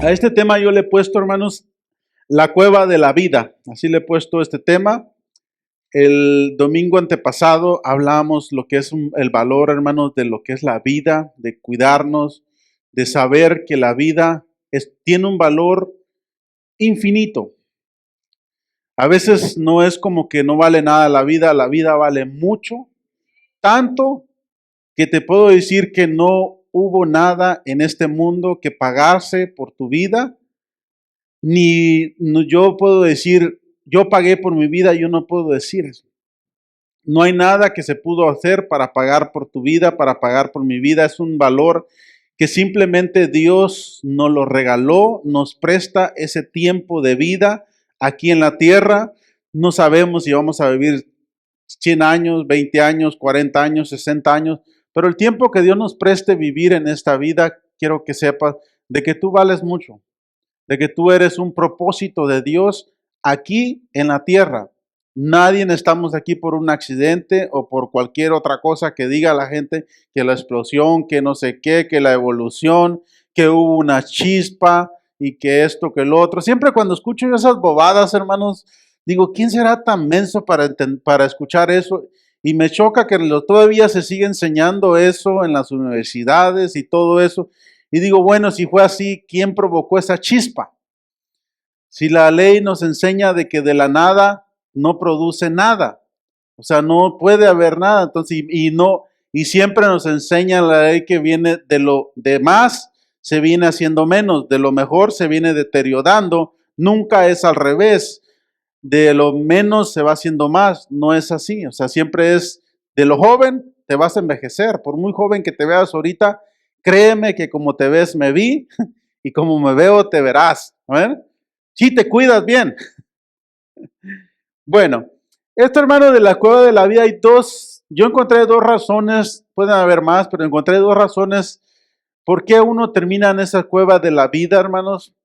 A este tema yo le he puesto, hermanos, la cueva de la vida. Así le he puesto este tema. El domingo antepasado hablamos lo que es el valor, hermanos, de lo que es la vida, de cuidarnos, de saber que la vida tiene un valor infinito. A veces no es como que no vale nada la vida vale mucho, tanto que te puedo decir que no hubo nada en este mundo que pagase por tu vida, ni yo puedo decir, yo pagué por mi vida, yo no puedo decir eso. No hay nada que se pudo hacer para pagar por tu vida, para pagar por mi vida. Es un valor que simplemente Dios nos lo regaló, nos presta ese tiempo de vida aquí en la tierra. No sabemos si vamos a vivir 100 años, 20 años, 40 años, 60 años, pero el tiempo que Dios nos preste vivir en esta vida, quiero que sepas de que tú vales mucho, de que tú eres un propósito de Dios aquí en la tierra. Nadie estamos aquí por un accidente o por cualquier otra cosa que diga la gente, que la explosión, que no sé qué, que la evolución, que hubo una chispa y que esto, que lo otro. Siempre cuando escucho esas bobadas, hermanos, digo, ¿quién será tan menso para escuchar eso? Y me choca que todavía se sigue enseñando eso en las universidades y todo eso. Y digo, bueno, si fue así, ¿quién provocó esa chispa? Si la ley nos enseña de que de la nada no produce nada, o sea, no puede haber nada, entonces, y siempre nos enseña la ley que viene de lo de más, se viene haciendo menos, de lo mejor se viene deteriorando, nunca es al revés, de lo menos se va haciendo más, no es así, o sea, siempre es de lo joven te vas a envejecer, por muy joven que te veas ahorita, créeme que como te ves me vi y como me veo te verás, ¿ver? Si te cuidas bien. Bueno, esto, hermano, de la cueva de la vida hay yo encontré dos razones, pueden haber más, pero encontré dos razones por qué uno termina en esa cueva de la vida, hermanos.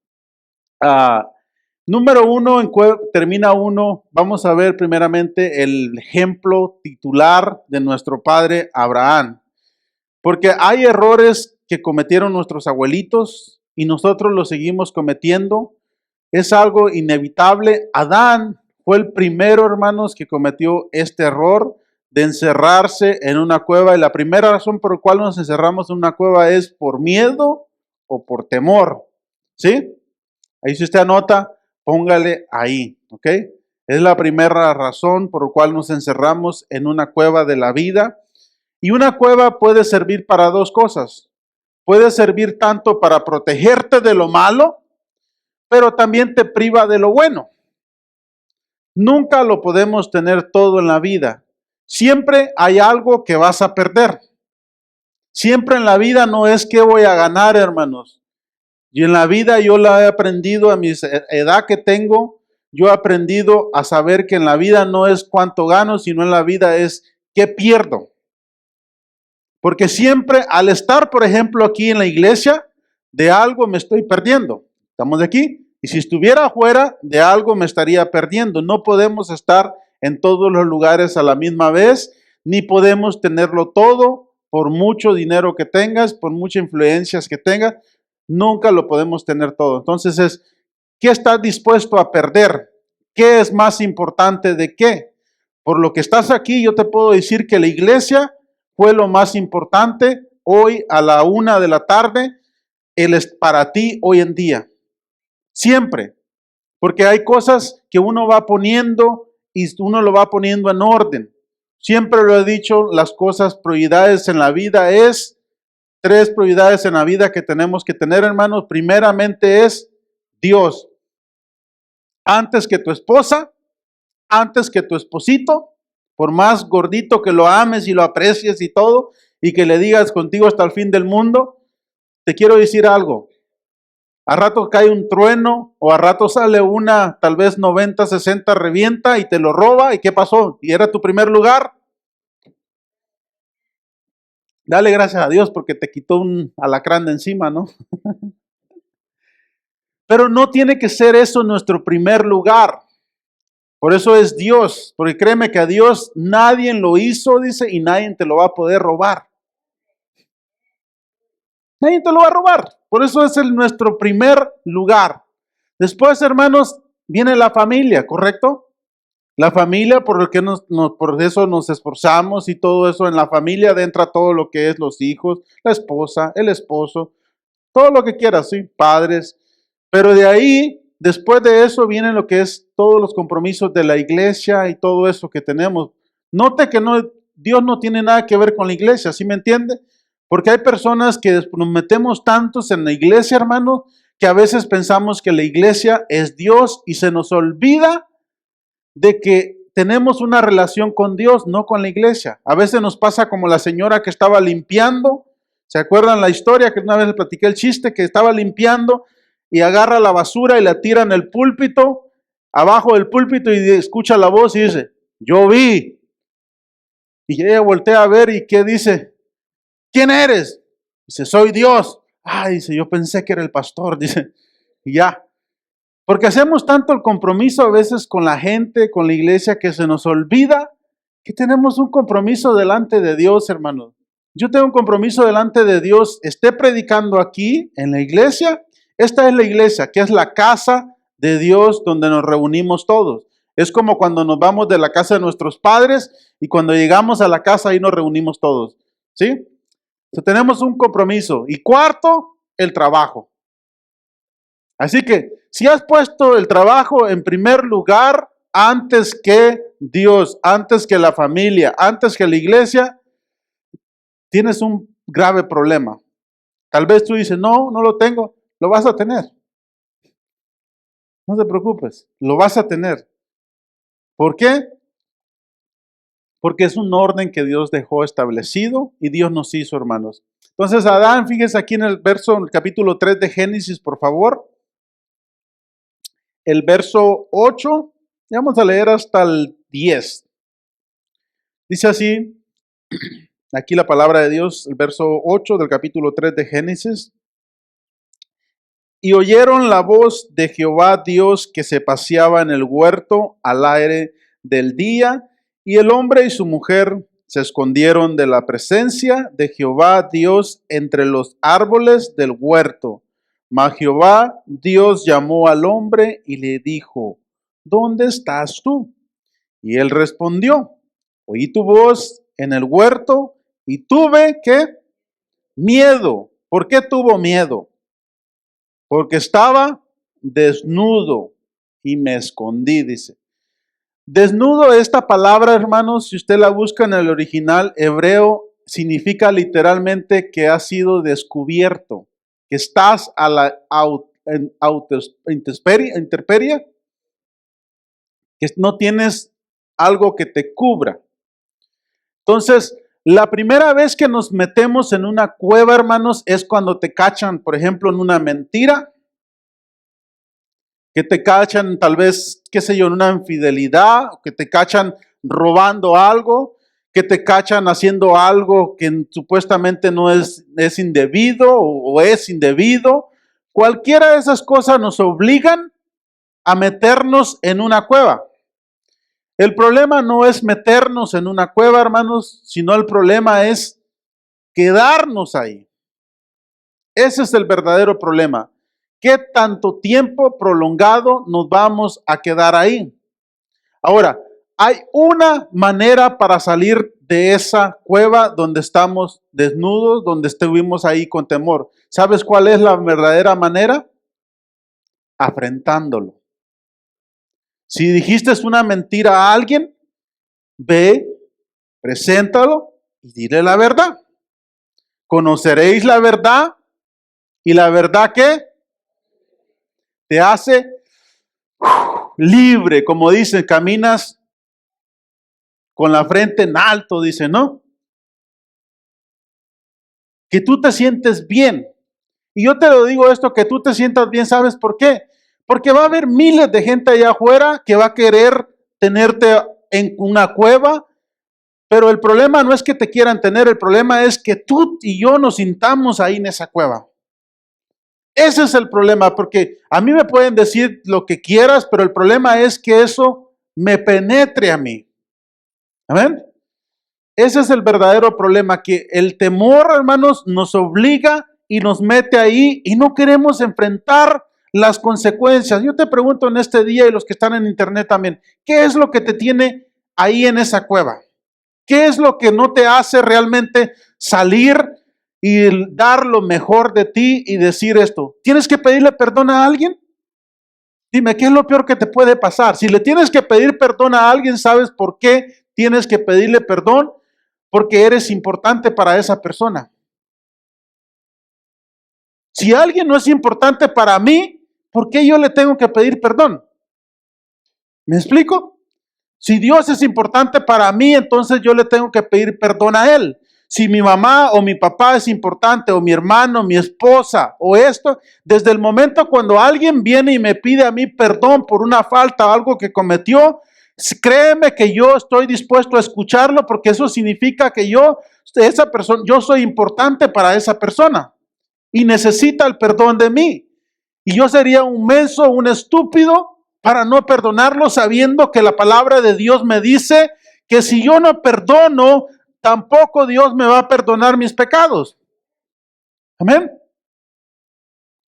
Número uno, termina uno, vamos a ver primeramente el ejemplo titular de nuestro padre Abraham. Porque hay errores que cometieron nuestros abuelitos y nosotros los seguimos cometiendo. Es algo inevitable. Adán fue el primero, hermanos, que cometió este error de encerrarse en una cueva. Y la primera razón por la cual nos encerramos en una cueva es por miedo o por temor. ¿Sí? Ahí si usted anota, póngale ahí, ¿ok? Es la primera razón por la cual nos encerramos en una cueva de la vida. Y una cueva puede servir para dos cosas. Puede servir tanto para protegerte de lo malo, pero también te priva de lo bueno. Nunca lo podemos tener todo en la vida. Siempre hay algo que vas a perder. Siempre en la vida no es que voy a ganar, hermanos. Y en la vida yo la he aprendido a mi edad que tengo, yo he aprendido a saber que en la vida no es cuánto gano, sino en la vida es qué pierdo. Porque siempre al estar, por ejemplo, aquí en la iglesia, de algo me estoy perdiendo. ¿Estamos de aquí? Y si estuviera afuera, de algo me estaría perdiendo. No podemos estar en todos los lugares a la misma vez, ni podemos tenerlo todo por mucho dinero que tengas, por muchas influencias que tengas. Nunca lo podemos tener todo. Entonces ¿qué estás dispuesto a perder? ¿Qué es más importante de qué? Por lo que estás aquí, yo te puedo decir que la iglesia fue lo más importante hoy a la 1 de la tarde, para ti hoy en día. Siempre. Porque hay cosas que uno va poniendo y uno lo va poniendo en orden. Siempre lo he dicho, las cosas, prioridades en la vida es 3 prioridades en la vida que tenemos que tener, hermanos. Primeramente es Dios. Antes que tu esposa, antes que tu esposito, por más gordito que lo ames y lo aprecies y todo, y que le digas contigo hasta el fin del mundo, te quiero decir algo. A rato cae un trueno o a rato sale una, tal vez 90, 60, revienta y te lo roba. ¿Y qué pasó? ¿Y era tu primer lugar? Dale gracias a Dios porque te quitó un alacrán de encima, ¿no? Pero no tiene que ser eso nuestro primer lugar. Por eso es Dios, porque créeme que a Dios nadie lo hizo, dice, y nadie te lo va a poder robar. Nadie te lo va a robar. Por eso es nuestro primer lugar. Después, hermanos, viene la familia, ¿correcto? La familia, por por eso nos esforzamos y todo eso. En la familia entra todo lo que es los hijos, la esposa, el esposo, todo lo que quieras, sí, padres. Pero de ahí, después de eso, viene lo que es todos los compromisos de la iglesia y todo eso que tenemos. Note que Dios no tiene nada que ver con la iglesia, ¿sí me entiende? Porque hay personas que nos metemos tantos en la iglesia, hermano, que a veces pensamos que la iglesia es Dios y se nos olvida de que tenemos una relación con Dios, no con la iglesia. A veces nos pasa como la señora que estaba limpiando. ¿Se acuerdan la historia que una vez les platiqué el chiste? Que estaba limpiando y agarra la basura y la tira en el púlpito, abajo del púlpito, y escucha la voz y dice, yo vi. Y ella voltea a ver y ¿qué dice? ¿Quién eres? Dice, soy Dios. Ay, dice, yo pensé que era el pastor, dice, y ya. Porque hacemos tanto el compromiso a veces con la gente, con la iglesia, que se nos olvida que tenemos un compromiso delante de Dios, hermanos. Yo tengo un compromiso delante de Dios, esté predicando aquí en la iglesia. Esta es la iglesia, que es la casa de Dios donde nos reunimos todos. Es como cuando nos vamos de la casa de nuestros padres y cuando llegamos a la casa ahí nos reunimos todos. ¿Sí? Entonces, tenemos un compromiso. Y cuarto, el trabajo. Así que si has puesto el trabajo en primer lugar antes que Dios, antes que la familia, antes que la iglesia, tienes un grave problema. Tal vez tú dices, no lo tengo, lo vas a tener. No te preocupes, lo vas a tener. ¿Por qué? Porque es un orden que Dios dejó establecido y Dios nos hizo, hermanos. Entonces, Adán, fíjese aquí en el capítulo 3 de Génesis, por favor. El verso 8, vamos a leer hasta el 10. Dice así, aquí la palabra de Dios, el verso 8 del capítulo 3 de Génesis. Y oyeron la voz de Jehová Dios que se paseaba en el huerto al aire del día, y el hombre y su mujer se escondieron de la presencia de Jehová Dios entre los árboles del huerto. Mas Jehová Dios llamó al hombre y le dijo, ¿dónde estás tú? Y él respondió, oí tu voz en el huerto y tuve, ¿qué? Miedo. ¿Por qué tuvo miedo? Porque estaba desnudo y me escondí, dice. Desnudo, esta palabra, hermanos, si usted la busca en el original hebreo, significa literalmente que ha sido descubierto, que estás a la intemperie, que no tienes algo que te cubra. Entonces, la primera vez que nos metemos en una cueva, hermanos, es cuando te cachan, por ejemplo, en una mentira, que te cachan tal vez, qué sé yo, en una infidelidad, que te cachan robando algo, que te cachan haciendo algo que supuestamente no es indebido o es indebido. Cualquiera de esas cosas nos obligan a meternos en una cueva. El problema no es meternos en una cueva, hermanos, sino el problema es quedarnos ahí. Ese es el verdadero problema. ¿Qué tanto tiempo prolongado nos vamos a quedar ahí? Ahora, hay una manera para salir de esa cueva donde estamos desnudos, donde estuvimos ahí con temor. ¿Sabes cuál es la verdadera manera? Afrentándolo. Si dijiste una mentira a alguien, ve, preséntalo y dile la verdad. Conoceréis la verdad y la verdad ¿qué? Te hace libre, como dicen, caminas con la frente en alto, dice, ¿no? Que tú te sientes bien. Y yo te lo digo esto, que tú te sientas bien, ¿sabes por qué? Porque va a haber miles de gente allá afuera que va a querer tenerte en una cueva, pero el problema no es que te quieran tener, el problema es que tú y yo nos sintamos ahí en esa cueva. Ese es el problema, porque a mí me pueden decir lo que quieras, pero el problema es que eso me penetre a mí. ¿Amén? Ese es el verdadero problema, que el temor, hermanos, nos obliga y nos mete ahí y no queremos enfrentar las consecuencias. Yo te pregunto en este día y los que están en internet también, ¿qué es lo que te tiene ahí en esa cueva? ¿Qué es lo que no te hace realmente salir y dar lo mejor de ti y decir esto? ¿Tienes que pedirle perdón a alguien? Dime, ¿qué es lo peor que te puede pasar? Si le tienes que pedir perdón a alguien, ¿sabes por qué tienes que pedirle perdón? Porque eres importante para esa persona. Si alguien no es importante para mí, ¿por qué yo le tengo que pedir perdón? ¿Me explico? Si Dios es importante para mí, entonces yo le tengo que pedir perdón a Él. Si mi mamá o mi papá es importante, o mi hermano, mi esposa, o esto, desde el momento cuando alguien viene y me pide a mí perdón por una falta o algo que cometió, créeme que yo estoy dispuesto a escucharlo porque eso significa que yo soy importante para esa persona y necesita el perdón de mí. Y yo sería un menso, un estúpido para no perdonarlo, sabiendo que la palabra de Dios me dice que si yo no perdono, tampoco Dios me va a perdonar mis pecados. Amén.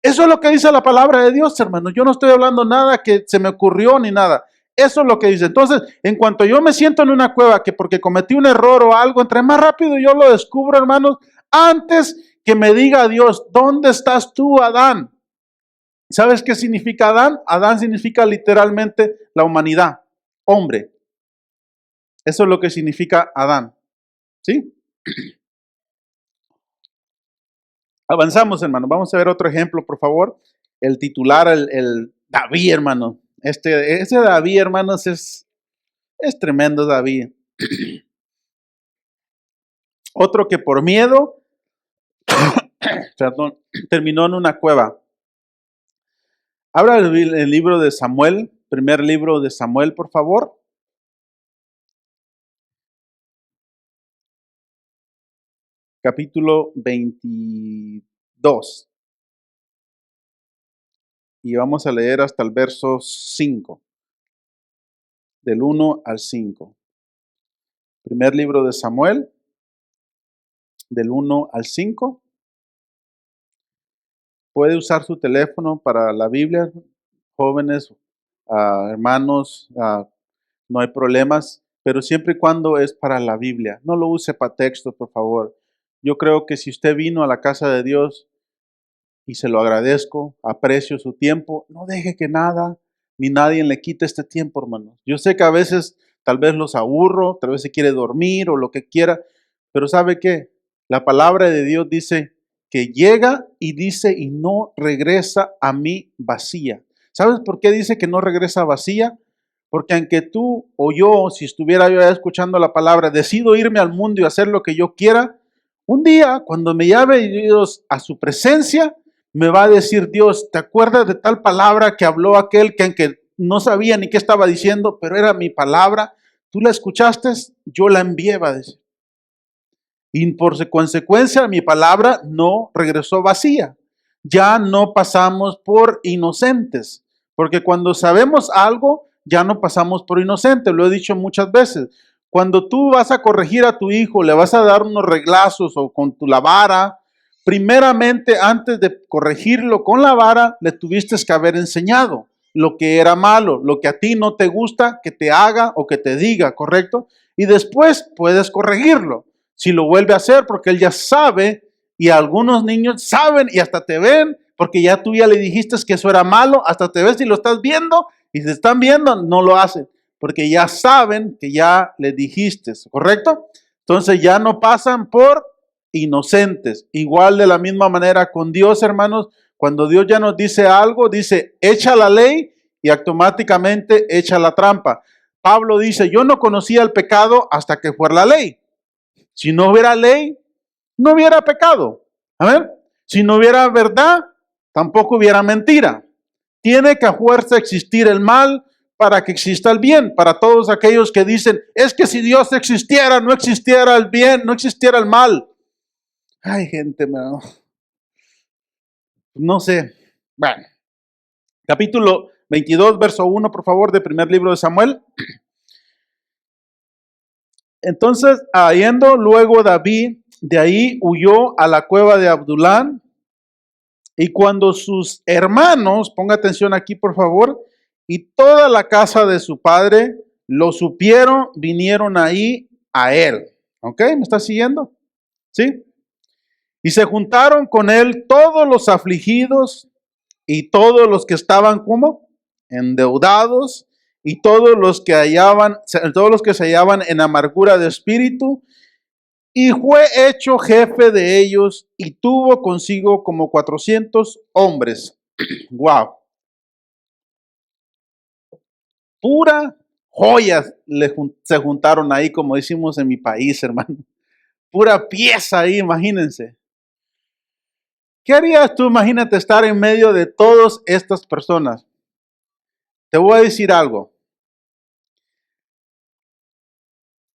Eso es lo que dice la palabra de Dios, hermano. Yo no estoy hablando nada que se me ocurrió ni nada. Eso es lo que dice. Entonces, en cuanto yo me siento en una cueva que porque cometí un error o algo, entre más rápido yo lo descubro, hermanos, antes que me diga Dios, ¿dónde estás tú, Adán? ¿Sabes qué significa Adán? Adán significa literalmente la humanidad, hombre. Eso es lo que significa Adán. ¿Sí? Avanzamos, hermano. Vamos a ver otro ejemplo, por favor. El titular, el David, hermano. Ese David, hermanos, es tremendo David. Otro que por miedo, perdón, terminó en una cueva. Abra el libro de Samuel, primer libro de Samuel, por favor. Capítulo 22. Y vamos a leer hasta el verso 5, del 1 al 5. Primer libro de Samuel, del 1 al 5. Puede usar su teléfono para la Biblia, jóvenes, hermanos, no hay problemas, pero siempre y cuando es para la Biblia. No lo use para texto, por favor. Yo creo que si usted vino a la casa de Dios, y se lo agradezco, aprecio su tiempo, no deje que nada ni nadie le quite este tiempo, hermanos. Yo sé que a veces tal vez los aburro, tal vez se quiere dormir o lo que quiera, pero ¿sabe qué? La palabra de Dios dice que llega y dice y no regresa a mí vacía. ¿Sabes por qué dice que no regresa vacía? Porque aunque tú o yo, si estuviera yo escuchando la palabra, decido irme al mundo y hacer lo que yo quiera, un día cuando me llame Dios a su presencia, me va a decir Dios, ¿te acuerdas de tal palabra que habló aquel que aunque no sabía ni qué estaba diciendo, pero era mi palabra? ¿Tú la escuchaste? Yo la envié, va a decir. Y por consecuencia mi palabra no regresó vacía. Ya no pasamos por inocentes, porque cuando sabemos algo, ya no pasamos por inocentes. Lo he dicho muchas veces. Cuando tú vas a corregir a tu hijo, le vas a dar unos reglazos o con la vara, primeramente antes de corregirlo con la vara, le tuviste que haber enseñado lo que era malo, lo que a ti no te gusta que te haga o que te diga, ¿correcto? Y después puedes corregirlo. Si lo vuelve a hacer, porque él ya sabe, y algunos niños saben y hasta te ven, porque ya tú ya le dijiste que eso era malo, hasta te ves si lo estás viendo, y si están viendo, no lo hacen, porque ya saben que ya le dijiste, ¿correcto? Entonces ya no pasan por inocentes. Igual de la misma manera con Dios, hermanos, cuando Dios ya nos dice algo, dice, echa la ley y automáticamente echa la trampa. Pablo dice, yo no conocía el pecado hasta que fuera la ley. Si no hubiera ley, no hubiera pecado. Amén. Si no hubiera verdad, tampoco hubiera mentira. Tiene que a fuerza existir el mal para que exista el bien. Para todos aquellos que dicen, es que si Dios existiera, no existiera el bien, no existiera el mal. Ay, gente, no sé. Bueno, capítulo 22, verso 1, por favor, del primer libro de Samuel. Entonces, yendo luego David, de ahí huyó a la cueva de Abdulán, Y cuando sus hermanos, ponga atención aquí por favor, y toda la casa de su padre lo supieron, vinieron ahí a él. ¿Ok? ¿Me está siguiendo? ¿Sí? Y se juntaron con él todos los afligidos y todos los que estaban como endeudados y todos los que se hallaban en amargura de espíritu, y fue hecho jefe de ellos y tuvo consigo como 400 hombres. Wow. Pura joyas se juntaron ahí, como decimos en mi país, hermano. Pura pieza ahí, imagínense. ¿Qué harías tú? Imagínate estar en medio de todas estas personas. Te voy a decir algo.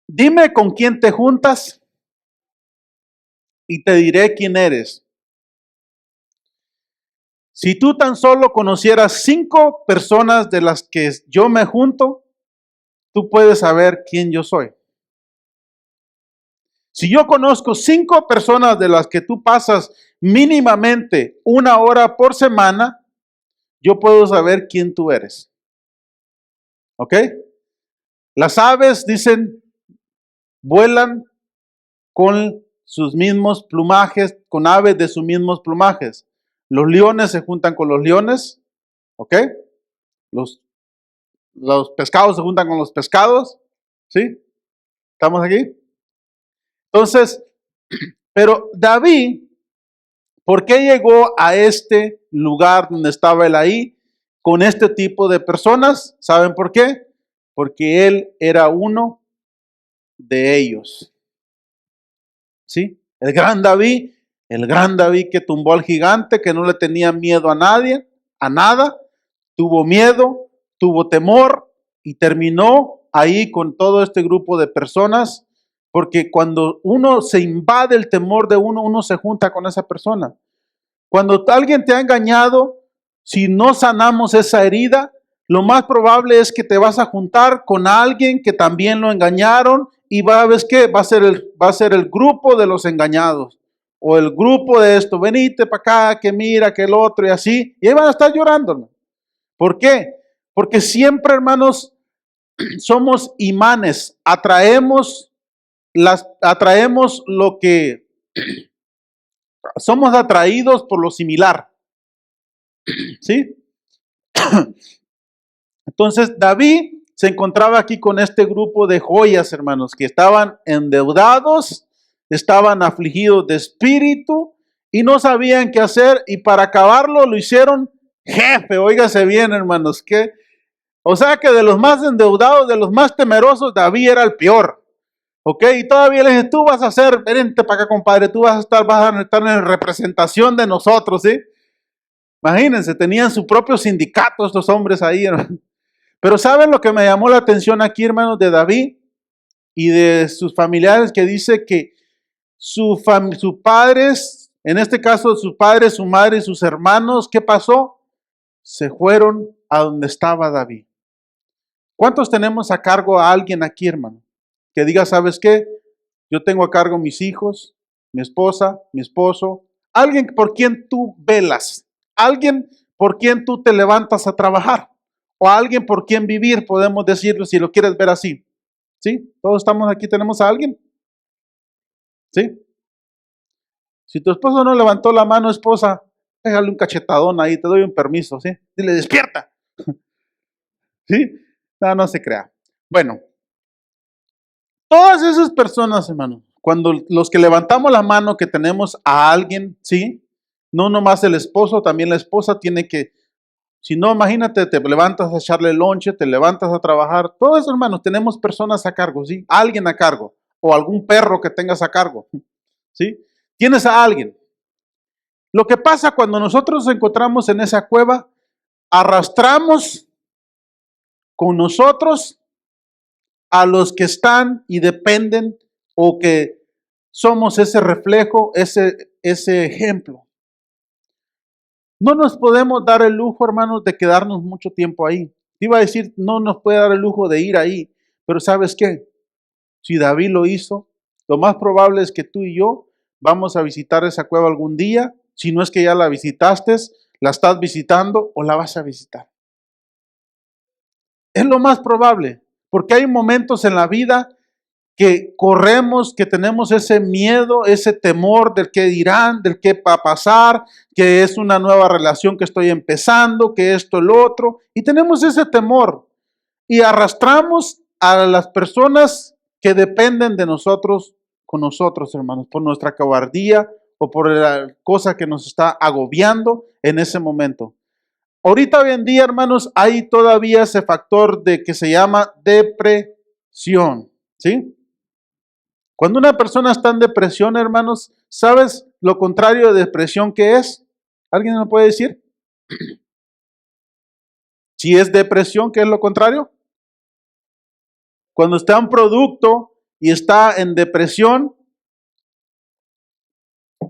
Dime con quién te juntas y te diré quién eres. Si tú tan solo conocieras 5 personas de las que yo me junto, tú puedes saber quién yo soy. Si yo conozco 5 personas de las que tú pasas mínimamente 1 hora por semana, yo puedo saber quién tú eres. ¿Ok? Las aves, dicen, vuelan con sus mismos plumajes, con aves de sus mismos plumajes. Los leones se juntan con los leones, ¿ok? Los pescados se juntan con los pescados, ¿sí? ¿Estamos aquí? Entonces, pero David, ¿por qué llegó a este lugar donde estaba él ahí con este tipo de personas? ¿Saben por qué? Porque él era uno de ellos, ¿sí? El gran David que tumbó al gigante, que no le tenía miedo a nadie, a nada, tuvo miedo, tuvo temor y terminó ahí con todo este grupo de personas, porque cuando uno se invade el temor de uno, uno se junta con esa persona. Cuando alguien te ha engañado, si no sanamos esa herida, lo más probable es que te vas a juntar con alguien que también lo engañaron y ¿ves qué? Va a ser el grupo de los engañados o el grupo de esto, venite para acá, que mira, que el otro y así, y ahí van a estar llorando. ¿Por qué? Porque siempre, hermanos, somos imanes, atraemos lo que somos atraídos por lo similar. ¿Sí? Entonces David se encontraba aquí con este grupo de joyas, hermanos, que estaban endeudados, estaban afligidos de espíritu y no sabían qué hacer, y para acabarlo lo hicieron jefe. Óigase bien, hermanos, o sea que de los más endeudados, de los más temerosos, David era el peor. ¿Ok? Y todavía le dije, tú vas a ser, vente para acá, compadre, tú vas a estar en representación de nosotros, ¿sí? Imagínense, tenían su propio sindicato estos hombres ahí, hermano. Pero ¿saben lo que me llamó la atención aquí, hermanos, de David y de sus familiares? Que dice que sus padres, en este caso sus padres, su madre y sus hermanos, ¿qué pasó? Se fueron a donde estaba David. ¿Cuántos tenemos a cargo a alguien aquí, hermano? Que diga, ¿sabes qué? Yo tengo a cargo mis hijos, mi esposa, mi esposo, alguien por quien tú velas, alguien por quien tú te levantas a trabajar, o alguien por quien vivir, podemos decirlo si lo quieres ver así. ¿Sí? Todos estamos aquí, tenemos a alguien. ¿Sí? Si tu esposo no levantó la mano, esposa, déjale un cachetadón ahí, te doy un permiso, ¿sí? Dile, despierta. ¿Sí? No, no se crea. Bueno, todas esas personas, hermano, cuando los que levantamos la mano que tenemos a alguien, ¿sí? No nomás el esposo, también la esposa tiene que, si no, imagínate, te levantas a echarle lonche, te levantas a trabajar. Todos, hermanos, tenemos personas a cargo, ¿sí? Alguien a cargo, o algún perro que tengas a cargo, ¿sí? Tienes a alguien. Lo que pasa cuando nosotros nos encontramos en esa cueva, arrastramos con nosotros a los que están y dependen, o que somos ese reflejo, ese ejemplo. No nos podemos dar el lujo, hermanos, de quedarnos mucho tiempo ahí. Te iba a decir, no nos puede dar el lujo de ir ahí, pero ¿sabes qué? Si David lo hizo, lo más probable es que tú y yo vamos a visitar esa cueva algún día si no es que ya la visitaste, la estás visitando o la vas a visitar. Es lo más probable, porque hay momentos en la vida que corremos, que tenemos ese miedo, ese temor del qué dirán, del qué va a pasar, que es una nueva relación que estoy empezando, que esto, el otro, y tenemos ese temor y arrastramos a las personas que dependen de nosotros con nosotros, hermanos, por nuestra cobardía o por la cosa que nos está agobiando en ese momento. Ahorita hoy en día, hermanos, hay todavía ese factor de que se llama depresión, ¿sí? Cuando una persona está en depresión, hermanos, ¿sabes lo contrario de depresión qué es? ¿Alguien me puede decir? Si es depresión, ¿qué es lo contrario? Cuando está un producto y está en depresión,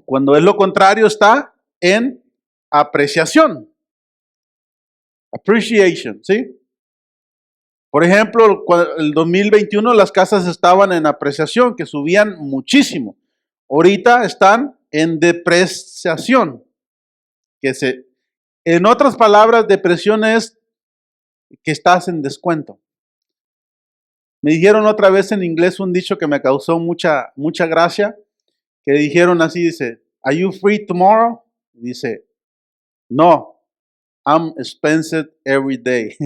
cuando es lo contrario, está en apreciación. Appreciation, ¿sí? Por ejemplo, el 2021 las casas estaban en apreciación, que subían muchísimo. Ahorita están en depreciación. En otras palabras, depresión es que estás en descuento. Me dijeron otra vez en inglés un dicho que me causó mucha gracia, que dijeron así, dice, ¿Are you free tomorrow? Dice, no, I'm expensive every day.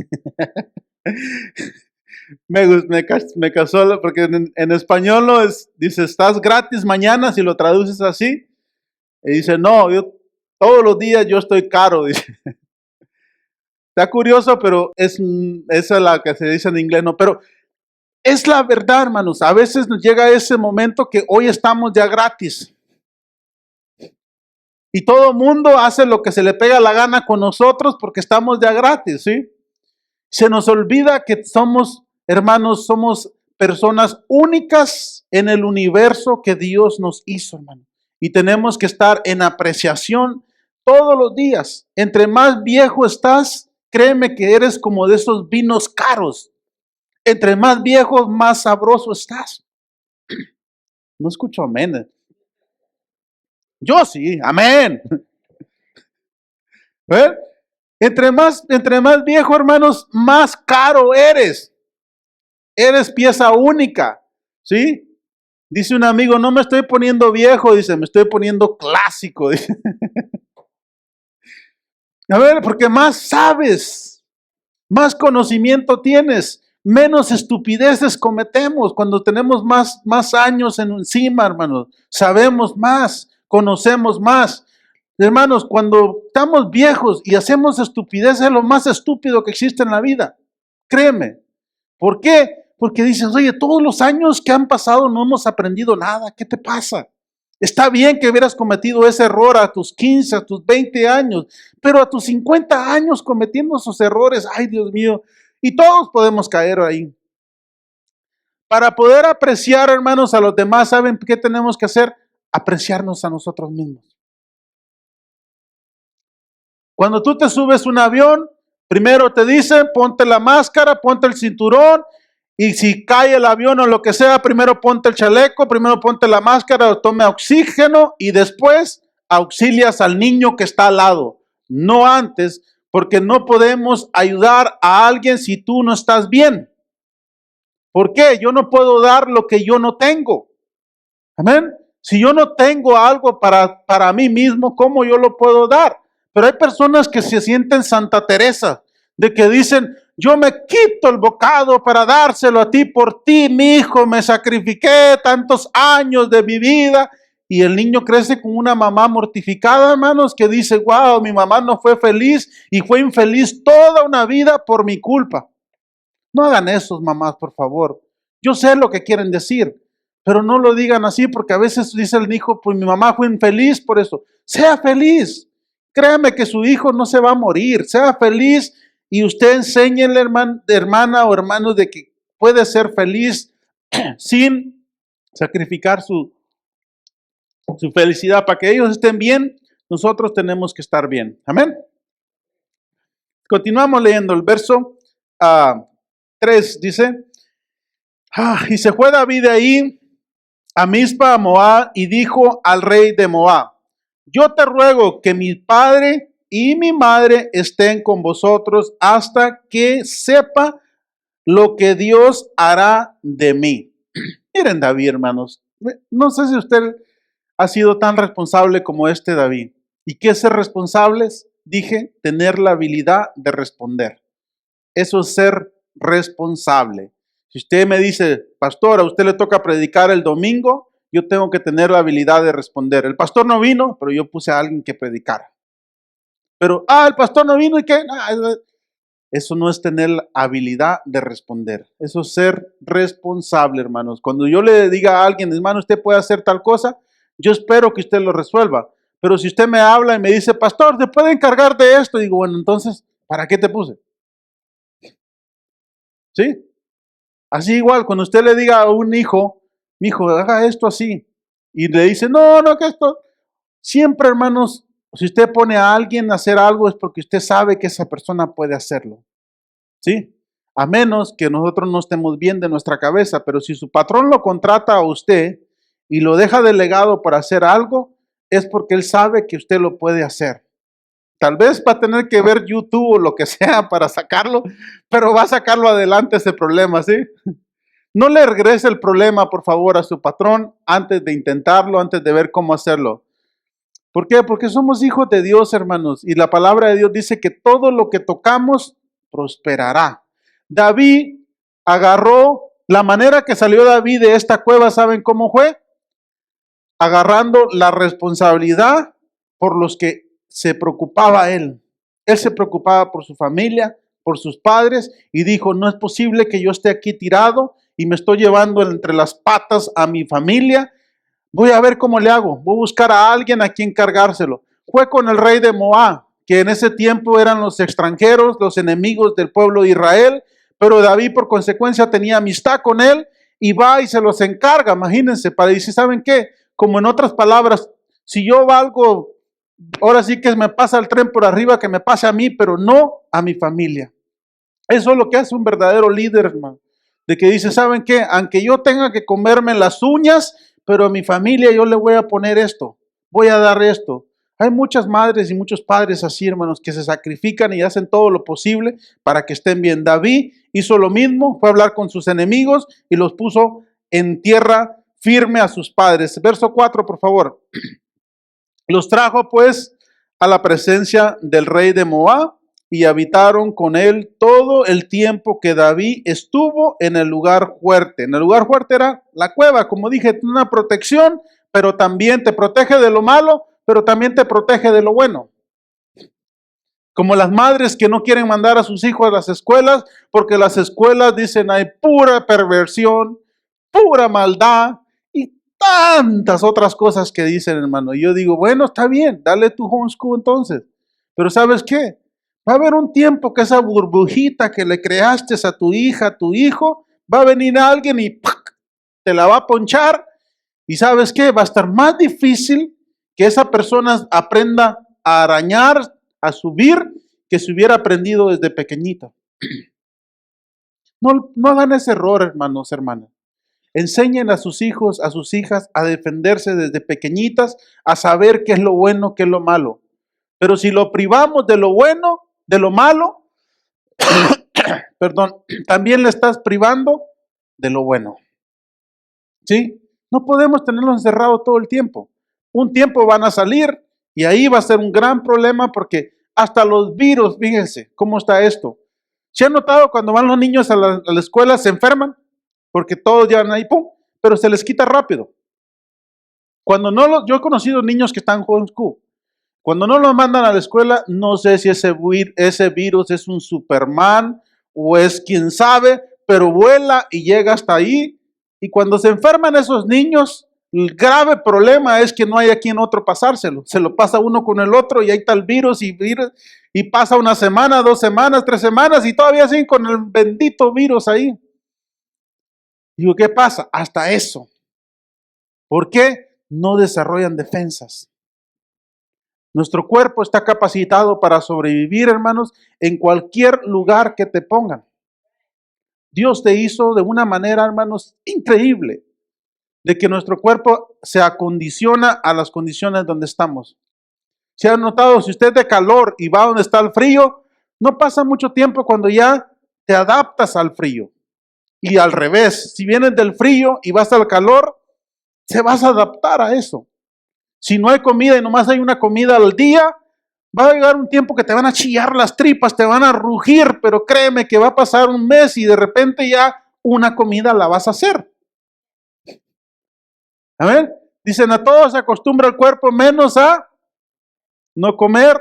me casó, porque en español dice, estás gratis mañana, si lo traduces así. Y dice, no, todos los días yo estoy caro, dice. Está curioso, pero esa es la que se dice en inglés, no, pero es la verdad, hermanos. A veces nos llega ese momento que hoy estamos ya gratis. Y todo el mundo hace lo que se le pega la gana con nosotros porque estamos ya gratis, ¿sí? Se nos olvida que somos, hermanos, somos personas únicas en el universo que Dios nos hizo, hermano. Y tenemos que estar en apreciación todos los días. Entre más viejo estás, créeme que eres como de esos vinos caros. Entre más viejo, más sabroso estás. No escucho amén. Yo sí, amén. ¿Ver? Entre más viejo, hermanos, más caro eres. Eres pieza única, ¿sí? Dice un amigo, no me estoy poniendo viejo, dice, me estoy poniendo clásico. Dice. A ver, porque más sabes, más conocimiento tienes, menos estupideces cometemos cuando tenemos más años encima, hermanos. Sabemos más, conocemos más. Hermanos, cuando estamos viejos y hacemos estupideces, es lo más estúpido que existe en la vida. Créeme. ¿Por qué? Porque dices, oye, todos los años que han pasado no hemos aprendido nada. ¿Qué te pasa? Está bien que hubieras cometido ese error a tus 15, a tus 20 años, pero a tus 50 años cometiendo esos errores, ay Dios mío, y todos podemos caer ahí. Para poder apreciar, hermanos, a los demás, ¿saben qué tenemos que hacer? Apreciarnos a nosotros mismos. Cuando tú te subes un avión, primero te dicen, ponte la máscara, ponte el cinturón, y si cae el avión o lo que sea, primero ponte el chaleco, primero ponte la máscara, tome oxígeno y después auxilias al niño que está al lado. No antes, porque no podemos ayudar a alguien si tú no estás bien. ¿Por qué? Yo no puedo dar lo que yo no tengo. Amén. Si yo no tengo algo para mí mismo, ¿cómo yo lo puedo dar? Pero hay personas que se sienten Santa Teresa, de que dicen, yo me quito el bocado para dárselo a ti, por ti, mi hijo, me sacrifiqué tantos años de mi vida. Y el niño crece con una mamá mortificada, hermanos, que dice, wow, mi mamá no fue feliz y fue infeliz toda una vida por mi culpa. No hagan eso, mamás, por favor. Yo sé lo que quieren decir, pero no lo digan así, porque a veces dice el hijo, pues mi mamá fue infeliz por eso. Sea feliz. Créame que su hijo no se va a morir. Sea feliz y usted enséñele, hermana o hermano, de que puede ser feliz sin sacrificar su felicidad. Para que ellos estén bien, nosotros tenemos que estar bien. Amén. Continuamos leyendo el verso 3, dice, y se fue David de ahí a Mizpa, a Moab, y dijo al rey de Moab, yo te ruego que mi padre y mi madre estén con vosotros hasta que sepa lo que Dios hará de mí. Miren David, hermanos, no sé si usted ha sido tan responsable como este David. ¿Y qué es ser responsables? Dije, tener la habilidad de responder. Eso es ser responsable. Si usted me dice, pastor, a usted le toca predicar el domingo, yo tengo que tener la habilidad de responder. El pastor no vino, pero yo puse a alguien que predicara. Pero, el pastor no vino y qué. Eso no es tener la habilidad de responder. Eso es ser responsable, hermanos. Cuando yo le diga a alguien, hermano, usted puede hacer tal cosa, yo espero que usted lo resuelva. Pero si usted me habla y me dice, pastor, ¿te puede encargar de esto? Digo, bueno, entonces, ¿para qué te puse? ¿Sí? Así igual, cuando usted le diga a un hijo, mi hijo, haga esto así, y le dice, no, que esto, siempre, hermanos, si usted pone a alguien a hacer algo es porque usted sabe que esa persona puede hacerlo, ¿sí? A menos que nosotros no estemos bien de nuestra cabeza, pero si su patrón lo contrata a usted y lo deja delegado para hacer algo, es porque él sabe que usted lo puede hacer. Tal vez va a tener que ver YouTube o lo que sea para sacarlo, pero va a sacarlo adelante ese problema, ¿sí? No le regrese el problema, por favor, a su patrón antes de intentarlo, antes de ver cómo hacerlo. ¿Por qué? Porque somos hijos de Dios, hermanos, y la palabra de Dios dice que todo lo que tocamos prosperará. David agarró la manera que salió David de esta cueva, ¿saben cómo fue? Agarrando la responsabilidad por los que se preocupaba él. Él se preocupaba por su familia, por sus padres, y dijo, no es posible que yo esté aquí tirado y me estoy llevando entre las patas a mi familia. Voy a ver cómo le hago. Voy a buscar a alguien a quien cargárselo. Fue con el rey de Moab, que en ese tiempo eran los extranjeros, los enemigos del pueblo de Israel, pero David por consecuencia tenía amistad con él y va y se los encarga, imagínense, para decir, ¿saben qué? Como en otras palabras, si yo valgo, ahora sí que me pasa el tren por arriba, que me pase a mí, pero no a mi familia. Eso es lo que hace un verdadero líder, hermano. De que dice, ¿saben qué? Aunque yo tenga que comerme las uñas, pero a mi familia yo le voy a poner esto, voy a dar esto. Hay muchas madres y muchos padres así, hermanos, que se sacrifican y hacen todo lo posible para que estén bien. David hizo lo mismo, fue a hablar con sus enemigos y los puso en tierra firme a sus padres. Verso 4, por favor. Los trajo pues a la presencia del rey de Moab y habitaron con él todo el tiempo que David estuvo en el lugar fuerte. En el lugar fuerte era la cueva, como dije, una protección, pero también te protege de lo malo, pero también te protege de lo bueno. Como las madres que no quieren mandar a sus hijos a las escuelas, porque las escuelas dicen hay pura perversión, pura maldad y tantas otras cosas que dicen, hermano. Y yo digo, bueno, está bien, dale tu homeschool entonces. Pero ¿sabes qué? Va a haber un tiempo que esa burbujita que le creaste a tu hija, a tu hijo, va a venir alguien y ¡pac!, te la va a ponchar. Y ¿sabes qué? Va a estar más difícil que esa persona aprenda a arañar, a subir, que se hubiera aprendido desde pequeñita. No hagan ese error, hermanos, hermanas. Enseñen a sus hijos, a sus hijas a defenderse desde pequeñitas, a saber qué es lo bueno, qué es lo malo. Pero si lo privamos de lo bueno, de lo malo, perdón, también le estás privando de lo bueno. ¿Sí? No podemos tenerlos encerrados todo el tiempo. Un tiempo van a salir y ahí va a ser un gran problema porque hasta los virus, fíjense cómo está esto. ¿Se han notado cuando van los niños a la escuela se enferman? Porque todos ya van ahí, ¡pum!, pero se les quita rápido. Cuando no yo he conocido niños que están en homeschool. Cuando no los mandan a la escuela, no sé si ese virus es un Superman o es quién sabe, pero vuela y llega hasta ahí. Y cuando se enferman esos niños, el grave problema es que no hay a quien otro pasárselo. Se lo pasa uno con el otro y ahí está el virus y pasa una semana, 2 semanas, 3 semanas y todavía siguen con el bendito virus ahí. Digo, ¿qué pasa? Hasta eso. ¿Por qué? No desarrollan defensas. Nuestro cuerpo está capacitado para sobrevivir, hermanos, en cualquier lugar que te pongan. Dios te hizo de una manera, hermanos, increíble, de que nuestro cuerpo se acondiciona a las condiciones donde estamos. ¿Se han notado? Si usted es de calor y va donde está el frío, no pasa mucho tiempo cuando ya te adaptas al frío. Y al revés, si vienes del frío y vas al calor, te vas a adaptar a eso. Si no hay comida y nomás hay una comida al día, va a llegar un tiempo que te van a chillar las tripas, te van a rugir, pero créeme que va a pasar un mes y de repente ya una comida la vas a hacer. Amén. Dicen, a todos se acostumbra el cuerpo menos a no comer,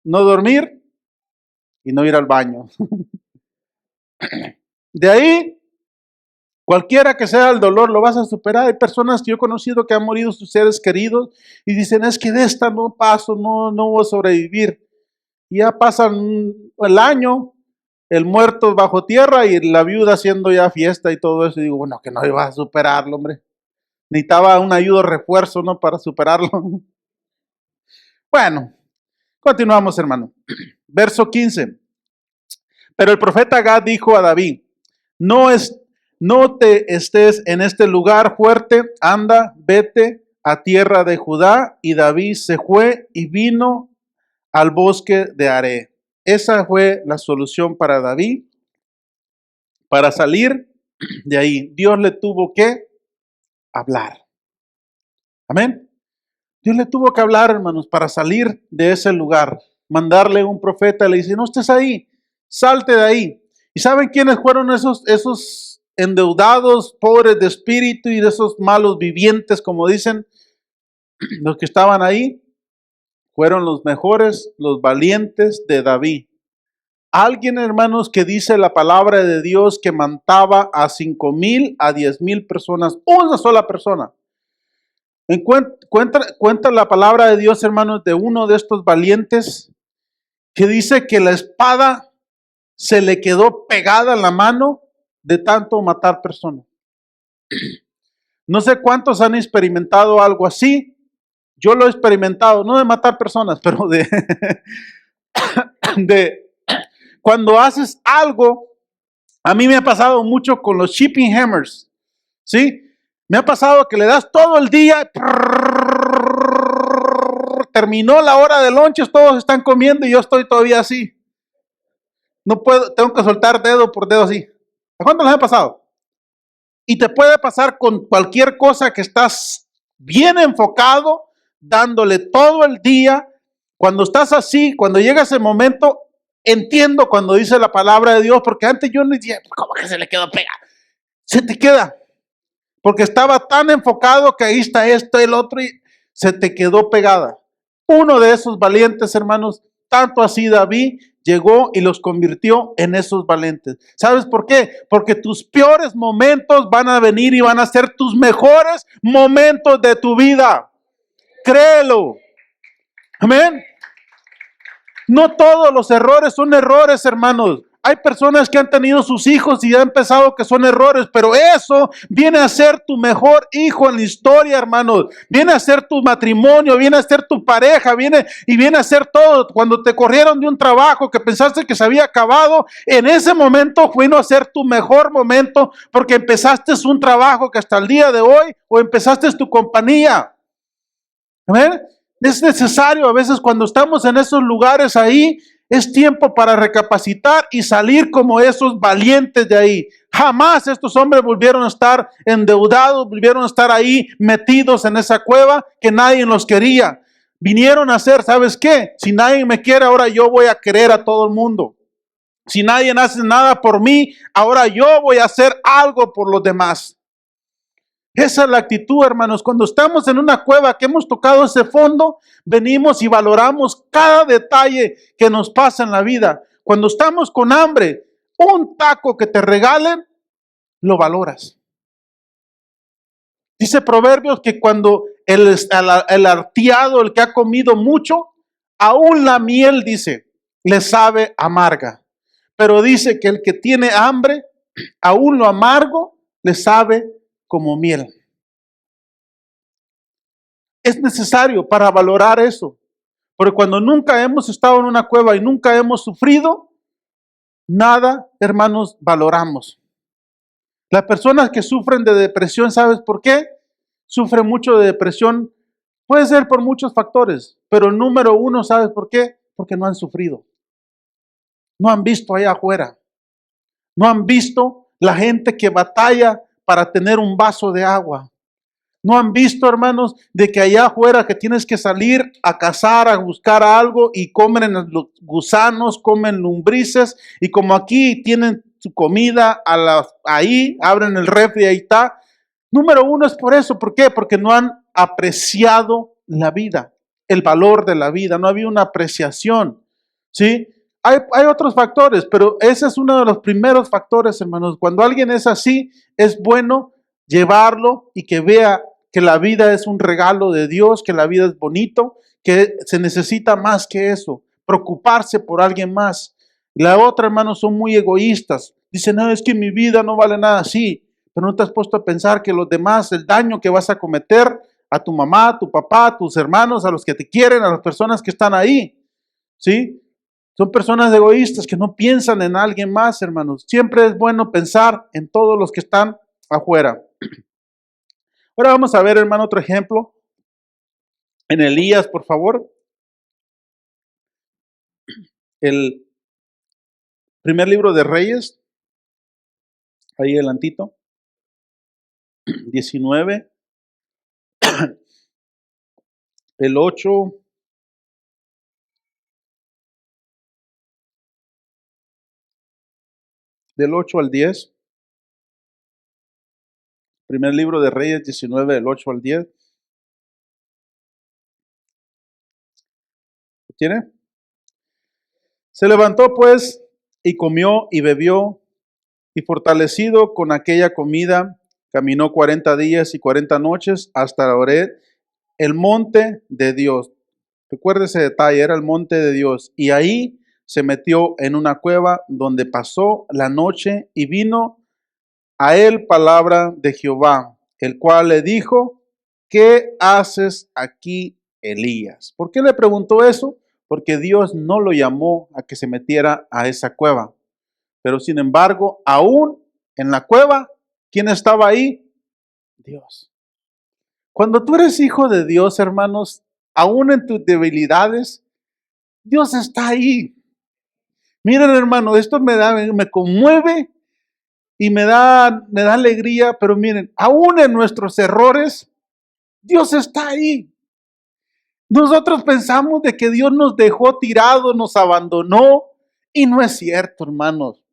no dormir y no ir al baño. De ahí, cualquiera que sea el dolor, lo vas a superar. Hay personas que yo he conocido que han morido sus seres queridos y dicen, es que de esta no paso, no voy a sobrevivir. Y ya pasan el año, el muerto bajo tierra y la viuda haciendo ya fiesta y todo eso. Y digo, bueno, que no iba a superarlo, hombre. Necesitaba un ayudo refuerzo, ¿no? Para superarlo. Bueno, continuamos, hermano. Verso 15. Pero el profeta Gad dijo a David, no te estés en este lugar fuerte, anda, vete a tierra de Judá. Y David se fue y vino al bosque de Are. Esa fue la solución para David. Para salir de ahí, Dios le tuvo que hablar. Amén. Dios le tuvo que hablar, hermanos, para salir de ese lugar. Mandarle un profeta, le dice, no estés ahí, salte de ahí. ¿Y saben quiénes fueron esos endeudados, pobres de espíritu y de esos malos vivientes, como dicen, los que estaban ahí? Fueron los mejores, los valientes de David. Alguien, hermanos, que dice la palabra de Dios que mataba a 5,000, a 10,000 personas, una sola persona. Cuenta la palabra de Dios, hermanos, de uno de estos valientes que dice que la espada se le quedó pegada en la mano de tanto matar personas. No sé cuántos han experimentado algo así. Yo lo he experimentado, no de matar personas, pero de cuando haces algo. A mí me ha pasado mucho con los shipping hammers, ¿sí? Me ha pasado que le das todo el día, terminó la hora de lonches, todos están comiendo y yo estoy todavía así. No puedo, tengo que soltar dedo por dedo así. ¿A cuánto les ha pasado? Y te puede pasar con cualquier cosa que estás bien enfocado, dándole todo el día. Cuando estás así, cuando llega ese momento, entiendo cuando dice la palabra de Dios, porque antes yo no decía, ¿cómo que se le quedó pegado? Se te queda, porque estaba tan enfocado que ahí está esto, el otro, y se te quedó pegada. Uno de esos valientes, hermanos, tanto así David, llegó y los convirtió en esos valientes. ¿Sabes por qué? Porque tus peores momentos van a venir y van a ser tus mejores momentos de tu vida. Créelo. Amén. No todos los errores son errores, hermanos. Hay personas que han tenido sus hijos y han pensado que son errores, pero eso viene a ser tu mejor hijo en la historia, hermanos. Viene a ser tu matrimonio, viene a ser tu pareja, viene a ser todo. Cuando te corrieron de un trabajo que pensaste que se había acabado, en ese momento vino a ser tu mejor momento porque empezaste un trabajo que hasta el día de hoy o empezaste tu compañía. ¿Amén? Es necesario a veces cuando estamos en esos lugares ahí, es tiempo para recapacitar y salir como esos valientes de ahí. Jamás estos hombres volvieron a estar endeudados, volvieron a estar ahí metidos en esa cueva que nadie los quería. Vinieron a hacer, ¿sabes qué? Si nadie me quiere, ahora yo voy a querer a todo el mundo. Si nadie hace nada por mí, ahora yo voy a hacer algo por los demás. Esa es la actitud, hermanos. Cuando estamos en una cueva que hemos tocado ese fondo, venimos y valoramos cada detalle que nos pasa en la vida. Cuando estamos con hambre, un taco que te regalen, lo valoras. Dice Proverbios que cuando el arteado, el que ha comido mucho, aún la miel, dice, le sabe amarga. Pero dice que el que tiene hambre, aún lo amargo, le sabe como miel. Es necesario para valorar eso. Porque cuando nunca hemos estado en una cueva y nunca hemos sufrido, nada, hermanos, valoramos. Las personas que sufren de depresión, ¿sabes por qué? Sufren mucho de depresión Puede ser por muchos factores, pero el número uno, ¿sabes por qué? Porque no han sufrido. No han visto allá afuera. No han visto la gente que batalla para tener un vaso de agua. No han visto, hermanos, de que allá afuera que tienes que salir a cazar, a buscar algo y comen los gusanos, comen lombrices y como aquí tienen su comida ahí, abren el refri y ahí está. Número uno es por eso. ¿Por qué? Porque no han apreciado la vida, el valor de la vida. No había una apreciación, ¿sí? Hay otros factores, pero ese es uno de los primeros factores, hermanos. Cuando alguien es así, es bueno llevarlo y que vea que la vida es un regalo de Dios, que la vida es bonito, que se necesita más que eso, preocuparse por alguien más. La otra, hermanos, son muy egoístas. Dicen, no, es que mi vida no vale nada. Sí, pero no te has puesto a pensar que los demás, el daño que vas a cometer a tu mamá, a tu papá, a tus hermanos, a los que te quieren, a las personas que están ahí, ¿sí? Son personas egoístas que no piensan en alguien más, hermanos. Siempre es bueno pensar en todos los que están afuera. Ahora vamos a ver, hermano, otro ejemplo. En Elías, por favor. El primer libro de Reyes, ahí adelantito, 19, el 8, del 8 al 10. Primer libro de Reyes 19, del 8 al 10. ¿Tiene? Se levantó pues y comió y bebió y fortalecido con aquella comida, caminó 40 días y 40 noches hasta Horeb, el monte de Dios. Recuerde ese detalle, era el monte de Dios. Y ahí se metió en una cueva donde pasó la noche y vino a él palabra de Jehová, el cual le dijo, ¿qué haces aquí, Elías? ¿Por qué le preguntó eso? Porque Dios no lo llamó a que se metiera a esa cueva. Pero sin embargo, aún en la cueva, ¿quién estaba ahí? Dios. Cuando tú eres hijo de Dios, hermanos, aún en tus debilidades, Dios está ahí. Miren, hermano, esto me conmueve y me da alegría, pero miren, aún en nuestros errores, Dios está ahí. Nosotros pensamos de que Dios nos dejó tirados, nos abandonó, y no es cierto, hermanos.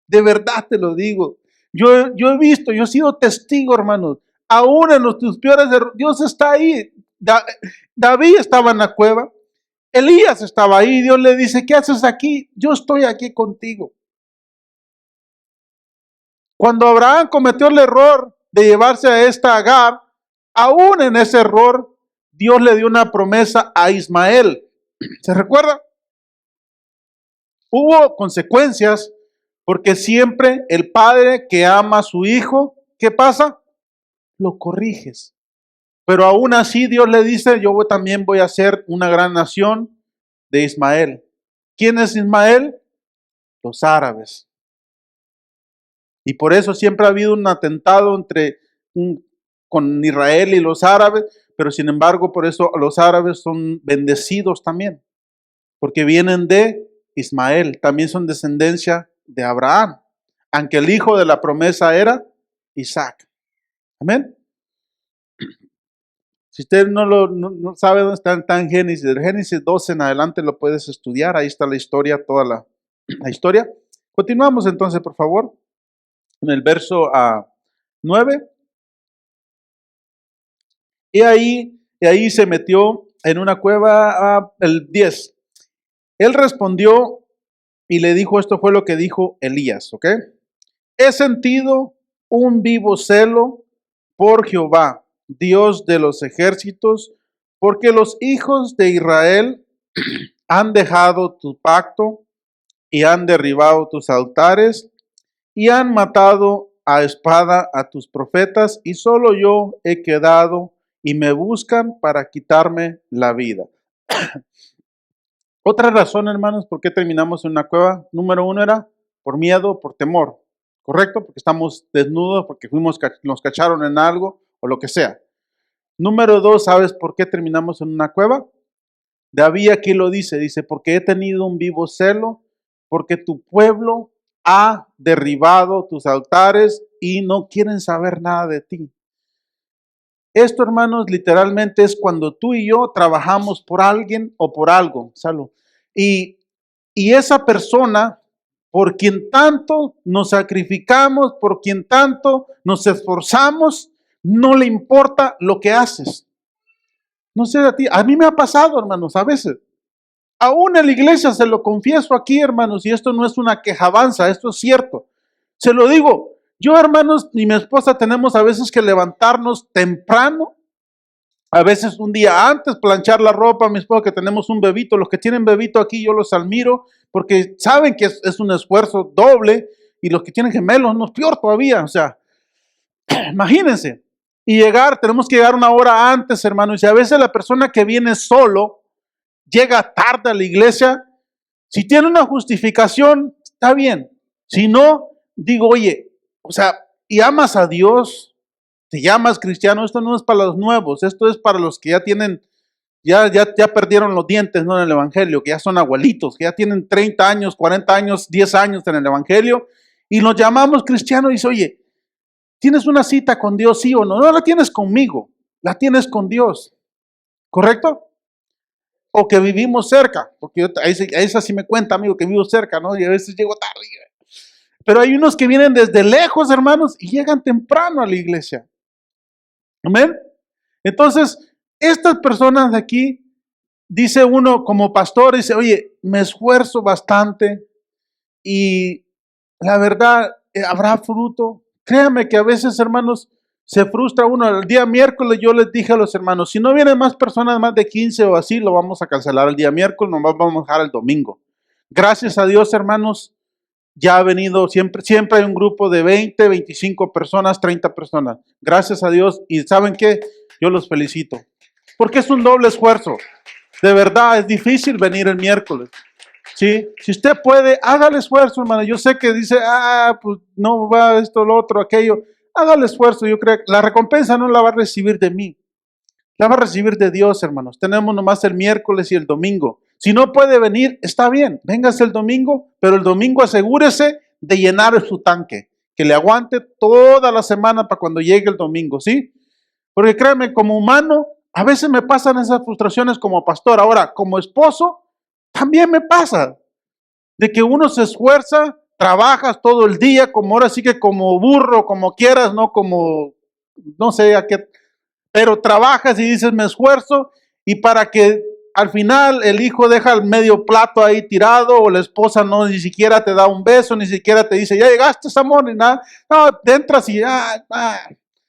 De verdad te lo digo. Yo he visto, yo he sido testigo, hermanos. Aún en nuestros peores errores, Dios está ahí. David estaba en la cueva, Elías estaba ahí. Dios le dice, ¿qué haces aquí? Yo estoy aquí contigo. Cuando Abraham cometió el error de llevarse a esta Agar, aún en ese error, Dios le dio una promesa a Ismael. ¿Se recuerda? Hubo consecuencias porque siempre el padre que ama a su hijo, ¿qué pasa? Lo corriges. Pero aún así Dios le dice, yo también voy a ser una gran nación de Ismael. ¿Quién es Ismael? Los árabes. Y por eso siempre ha habido un atentado con Israel y los árabes, pero sin embargo por eso los árabes son bendecidos también, porque vienen de Ismael, también son descendencia de Abraham, aunque el hijo de la promesa era Isaac. Amén. Si usted no sabe dónde está en Génesis, del Génesis 12 en adelante lo puedes estudiar, ahí está la historia, toda la historia. Continuamos entonces, por favor, en el verso 9. Y ahí se metió en una cueva, el 10. Él respondió y le dijo, esto fue lo que dijo Elías, ¿ok? He sentido un vivo celo por Jehová, Dios de los ejércitos, porque los hijos de Israel han dejado tu pacto y han derribado tus altares y han matado a espada a tus profetas y solo yo he quedado y me buscan para quitarme la vida. Otra razón, hermanos, por qué terminamos en una cueva, número uno era por miedo, por temor, ¿correcto? Porque estamos desnudos, porque nos cacharon en algo o lo que sea. Número 2, ¿sabes por qué terminamos en una cueva? David aquí lo dice, porque he tenido un vivo celo, porque tu pueblo ha derribado tus altares y no quieren saber nada de ti. Esto, hermanos, literalmente es cuando tú y yo trabajamos por alguien o por algo, salud. Y esa persona, por quien tanto nos sacrificamos, por quien tanto nos esforzamos, no le importa lo que haces. No sé a ti, a mí me ha pasado, hermanos, a veces. Aún en la iglesia se lo confieso aquí, hermanos, y esto no es una quejabanza, esto es cierto. Se lo digo, yo, hermanos, y mi esposa tenemos a veces que levantarnos temprano, a veces un día antes, planchar la ropa, mi esposa que tenemos un bebito, los que tienen bebito aquí yo los admiro, porque saben que es un esfuerzo doble, y los que tienen gemelos no es peor todavía, o sea, imagínense. Y tenemos que llegar una hora antes, hermanos, y a veces la persona que viene solo, llega tarde a la iglesia, si tiene una justificación, está bien. Si no, digo, oye, o sea, y amas a Dios, te llamas cristiano, esto no es para los nuevos, esto es para los que ya tienen, ya perdieron los dientes, ¿no? En el evangelio, que ya son abuelitos, que ya tienen 30 años, 40 años, 10 años en el evangelio, y nos llamamos cristianos y dice, oye, ¿tienes una cita con Dios, sí o no? No la tienes conmigo, la tienes con Dios, ¿correcto? O que vivimos cerca, porque a esa sí me cuenta, amigo, que vivo cerca, ¿no? Y a veces llego tarde. Pero hay unos que vienen desde lejos, hermanos, y llegan temprano a la iglesia. Amén. Entonces, estas personas de aquí, dice uno como pastor, dice, oye, me esfuerzo bastante y la verdad, habrá fruto. Créame que a veces, hermanos, se frustra uno. El día miércoles yo les dije a los hermanos, si no vienen más personas, más de 15 o así, lo vamos a cancelar el día miércoles, nomás vamos a dejar el domingo. Gracias a Dios, hermanos, ya ha venido, siempre hay un grupo de 20, 25 personas, 30 personas. Gracias a Dios. Y ¿saben qué? Yo los felicito. Porque es un doble esfuerzo. De verdad, es difícil venir el miércoles. ¿Sí? Si usted puede, haga el esfuerzo, hermano. Yo sé que dice, pues no va esto, lo otro, aquello. Haga el esfuerzo. Yo creo que la recompensa no la va a recibir de mí. La va a recibir de Dios, hermanos. Tenemos nomás el miércoles y el domingo. Si no puede venir, está bien. Véngase el domingo, pero el domingo asegúrese de llenar su tanque. Que le aguante toda la semana para cuando llegue el domingo, ¿sí? Porque créanme, como humano, a veces me pasan esas frustraciones como pastor. Ahora, como esposo, también me pasa. De que uno se esfuerza, trabajas todo el día, como ahora sí que como burro, como quieras, no como, no sé a qué, pero trabajas y dices, me esfuerzo, y para que al final el hijo deja el medio plato ahí tirado, o la esposa no, ni siquiera te da un beso, ni siquiera te dice, ya llegaste, amor, ni nada. No, te entras y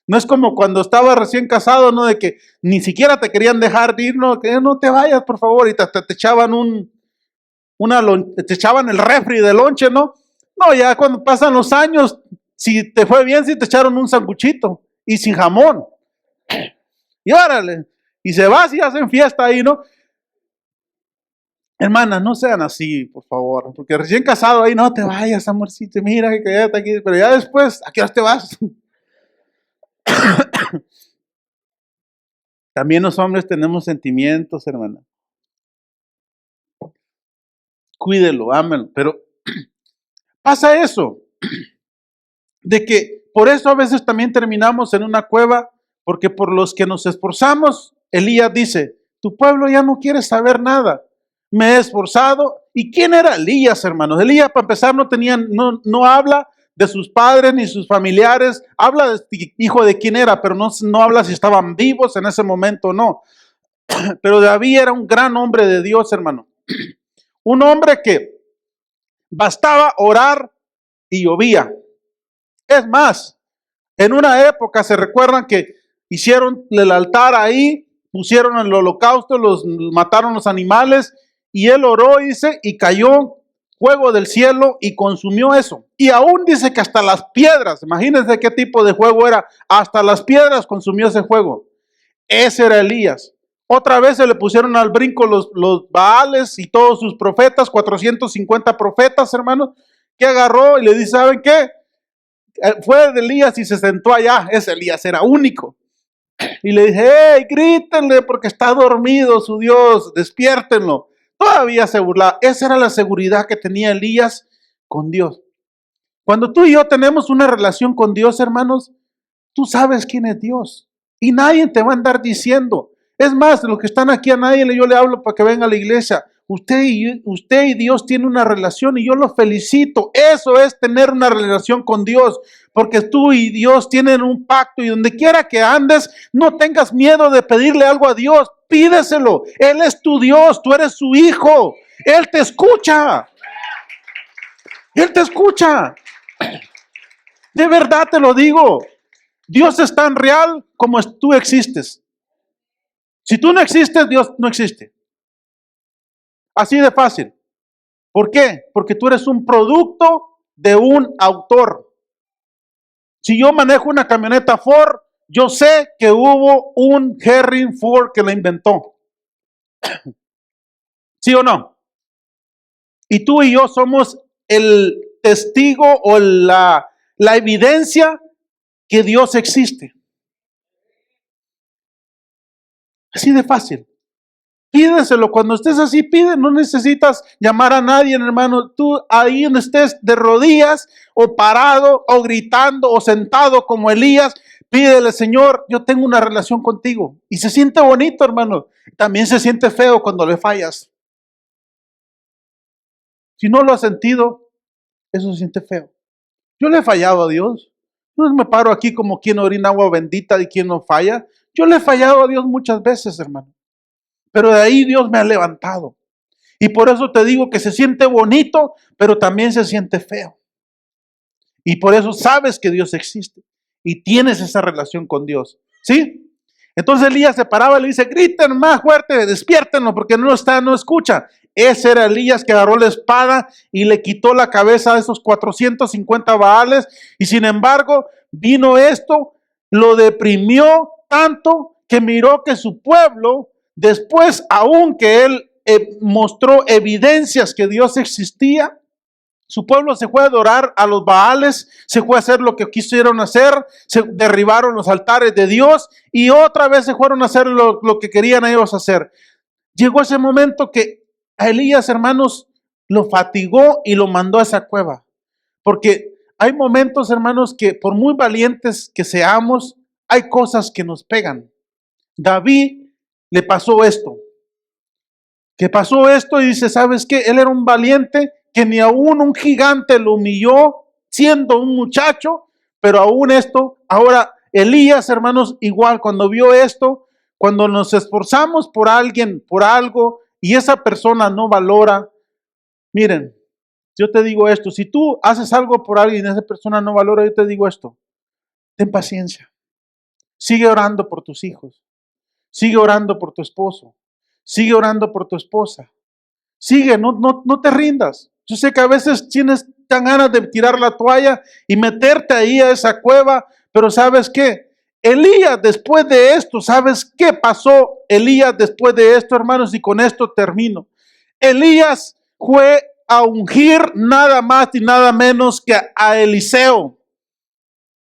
no es como cuando estaba recién casado, ¿no? De que ni siquiera te querían dejar ir, no, que no te vayas, por favor, y te echaban te echaban el refri de lonche, ¿no? No, ya cuando pasan los años, si te fue bien, si te echaron un sanguchito y sin jamón. Y órale, y se va y hacen fiesta ahí, ¿no? Hermanas, no sean así, por favor, porque recién casado ahí, no te vayas, amorcito, mira que quédate aquí, pero ya después, ¿a qué hora te vas? También los hombres tenemos sentimientos, hermana. Cuídelo, ámelo, pero pasa eso, de que por eso a veces también terminamos en una cueva, porque por los que nos esforzamos, Elías dice, tu pueblo ya no quiere saber nada, me he esforzado. ¿Y quién era Elías, hermanos? Elías, para empezar, no habla de sus padres ni sus familiares, habla de hijo de quién era, pero no habla si estaban vivos en ese momento o no. Pero David era un gran hombre de Dios, hermano. Un hombre que bastaba orar y llovía. Es más, en una época se recuerdan que hicieron el altar ahí, pusieron el holocausto, mataron los animales y él oró, dice, y cayó fuego del cielo y consumió eso. Y aún dice que hasta las piedras, imagínense qué tipo de fuego era, hasta las piedras consumió ese fuego. Ese era Elías. Otra vez se le pusieron al brinco los Baales y todos sus profetas, 450 profetas, hermanos, que agarró y le dice, ¿saben qué? Fue de Elías y se sentó allá. Ese Elías era único. y le dije, hey, grítenle porque está dormido su Dios, despiértenlo. Todavía se burlaba. Esa era la seguridad que tenía Elías con Dios. Cuando tú y yo tenemos una relación con Dios, hermanos, tú sabes quién es Dios. Y nadie te va a andar diciendo. Es más, de los que están aquí a nadie yo le hablo para que venga a la iglesia. Usted y Dios tienen una relación y yo lo felicito. Eso es tener una relación con Dios. Porque tú y Dios tienen un pacto y donde quiera que andes, no tengas miedo de pedirle algo a Dios. Pídeselo. Él es tu Dios, tú eres su hijo. Él te escucha. Él te escucha. De verdad te lo digo. Dios es tan real como tú existes. Si tú no existes, Dios no existe. Así de fácil. ¿Por qué? Porque tú eres un producto de un autor. Si yo manejo una camioneta Ford, yo sé que hubo un Henry Ford que la inventó. ¿Sí o no? Y tú y yo somos el testigo o la evidencia que Dios existe. Así de fácil. Pídeselo, cuando estés así, pide, no necesitas llamar a nadie, hermano. Tú ahí donde estés de rodillas o parado o gritando o sentado como Elías, pídele, Señor, yo tengo una relación contigo. Y se siente bonito, hermano. También se siente feo cuando le fallas. Si no lo has sentido, eso se siente feo. Yo le he fallado a Dios. No me paro aquí como quien orina agua bendita y quien no falla. Yo le he fallado a Dios muchas veces, hermano. Pero de ahí Dios me ha levantado. Y por eso te digo que se siente bonito, pero también se siente feo. Y por eso sabes que Dios existe. Y tienes esa relación con Dios. ¿Sí? Entonces Elías se paraba y le dice, griten más fuerte, despiértenlo, porque no está, no escucha. Ese era Elías que agarró la espada y le quitó la cabeza a esos 450 baales. Y sin embargo, vino esto, lo deprimió tanto que miró que su pueblo, después, aunque él mostró evidencias que Dios existía, su pueblo se fue a adorar a los Baales, se fue a hacer lo que quisieron hacer, se derribaron los altares de Dios y otra vez se fueron a hacer lo que querían ellos hacer. Llegó ese momento que a Elías, hermanos, lo fatigó y lo mandó a esa cueva. Porque hay momentos, hermanos, que por muy valientes que seamos, hay cosas que nos pegan. David le pasó esto. Que pasó esto y dice, ¿sabes qué? Él era un valiente que ni aún un gigante lo humilló siendo un muchacho, pero aún esto, ahora Elías, hermanos, igual cuando vio esto, cuando nos esforzamos por alguien, por algo, y esa persona no valora, miren, yo te digo esto, si tú haces algo por alguien y esa persona no valora, yo te digo esto, ten paciencia, sigue orando por tus hijos, sigue orando por tu esposo, sigue orando por tu esposa, sigue, no te rindas. Yo sé que a veces tienes tan ganas de tirar la toalla y meterte ahí a esa cueva, pero ¿sabes qué? Elías después de esto, ¿sabes qué pasó Elías después de esto, hermanos? Y con esto termino. Elías fue a ungir nada más y nada menos que a Eliseo.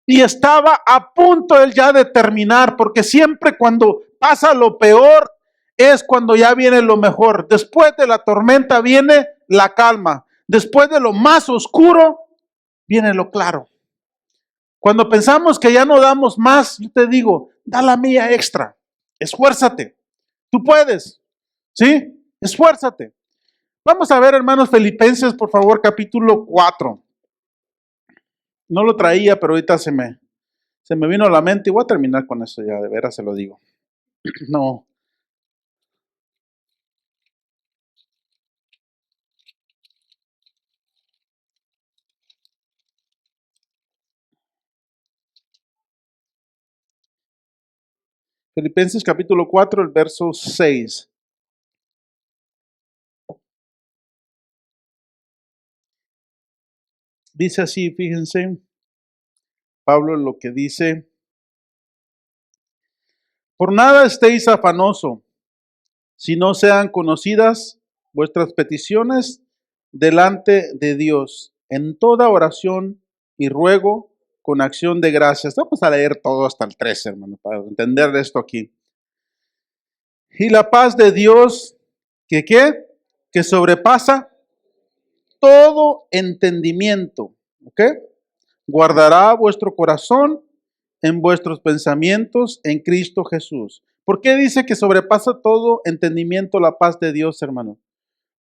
Y estaba a punto él ya de terminar, porque siempre cuando pasa lo peor es cuando ya viene lo mejor. Después de la tormenta viene la calma. Después de lo más oscuro viene lo claro. Cuando pensamos que ya no damos más, yo te digo, da la mía extra. Esfuérzate. Tú puedes. ¿Sí? Esfuérzate. Vamos a ver, hermanos, Filipenses, por favor, capítulo 4. No lo traía, pero ahorita se me vino a la mente y voy a terminar con eso ya, de veras se lo digo. No. Filipenses capítulo 4, el verso 6. Dice así, fíjense, Pablo lo que dice, por nada estéis afanoso, si no sean conocidas vuestras peticiones delante de Dios, en toda oración y ruego, con acción de gracias. Vamos a leer todo hasta el 13, hermano, para entender esto aquí. Y la paz de Dios, ¿que qué? Que sobrepasa todo entendimiento, ¿ok? Guardará vuestro corazón en vuestros pensamientos en Cristo Jesús. ¿Por qué dice que sobrepasa todo entendimiento la paz de Dios, hermano?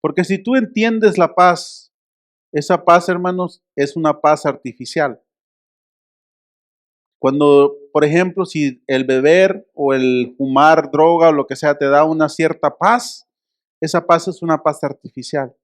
Porque si tú entiendes la paz, esa paz, hermanos, es una paz artificial. Cuando, por ejemplo, si el beber o el fumar droga o lo que sea te da una cierta paz, esa paz es una paz artificial.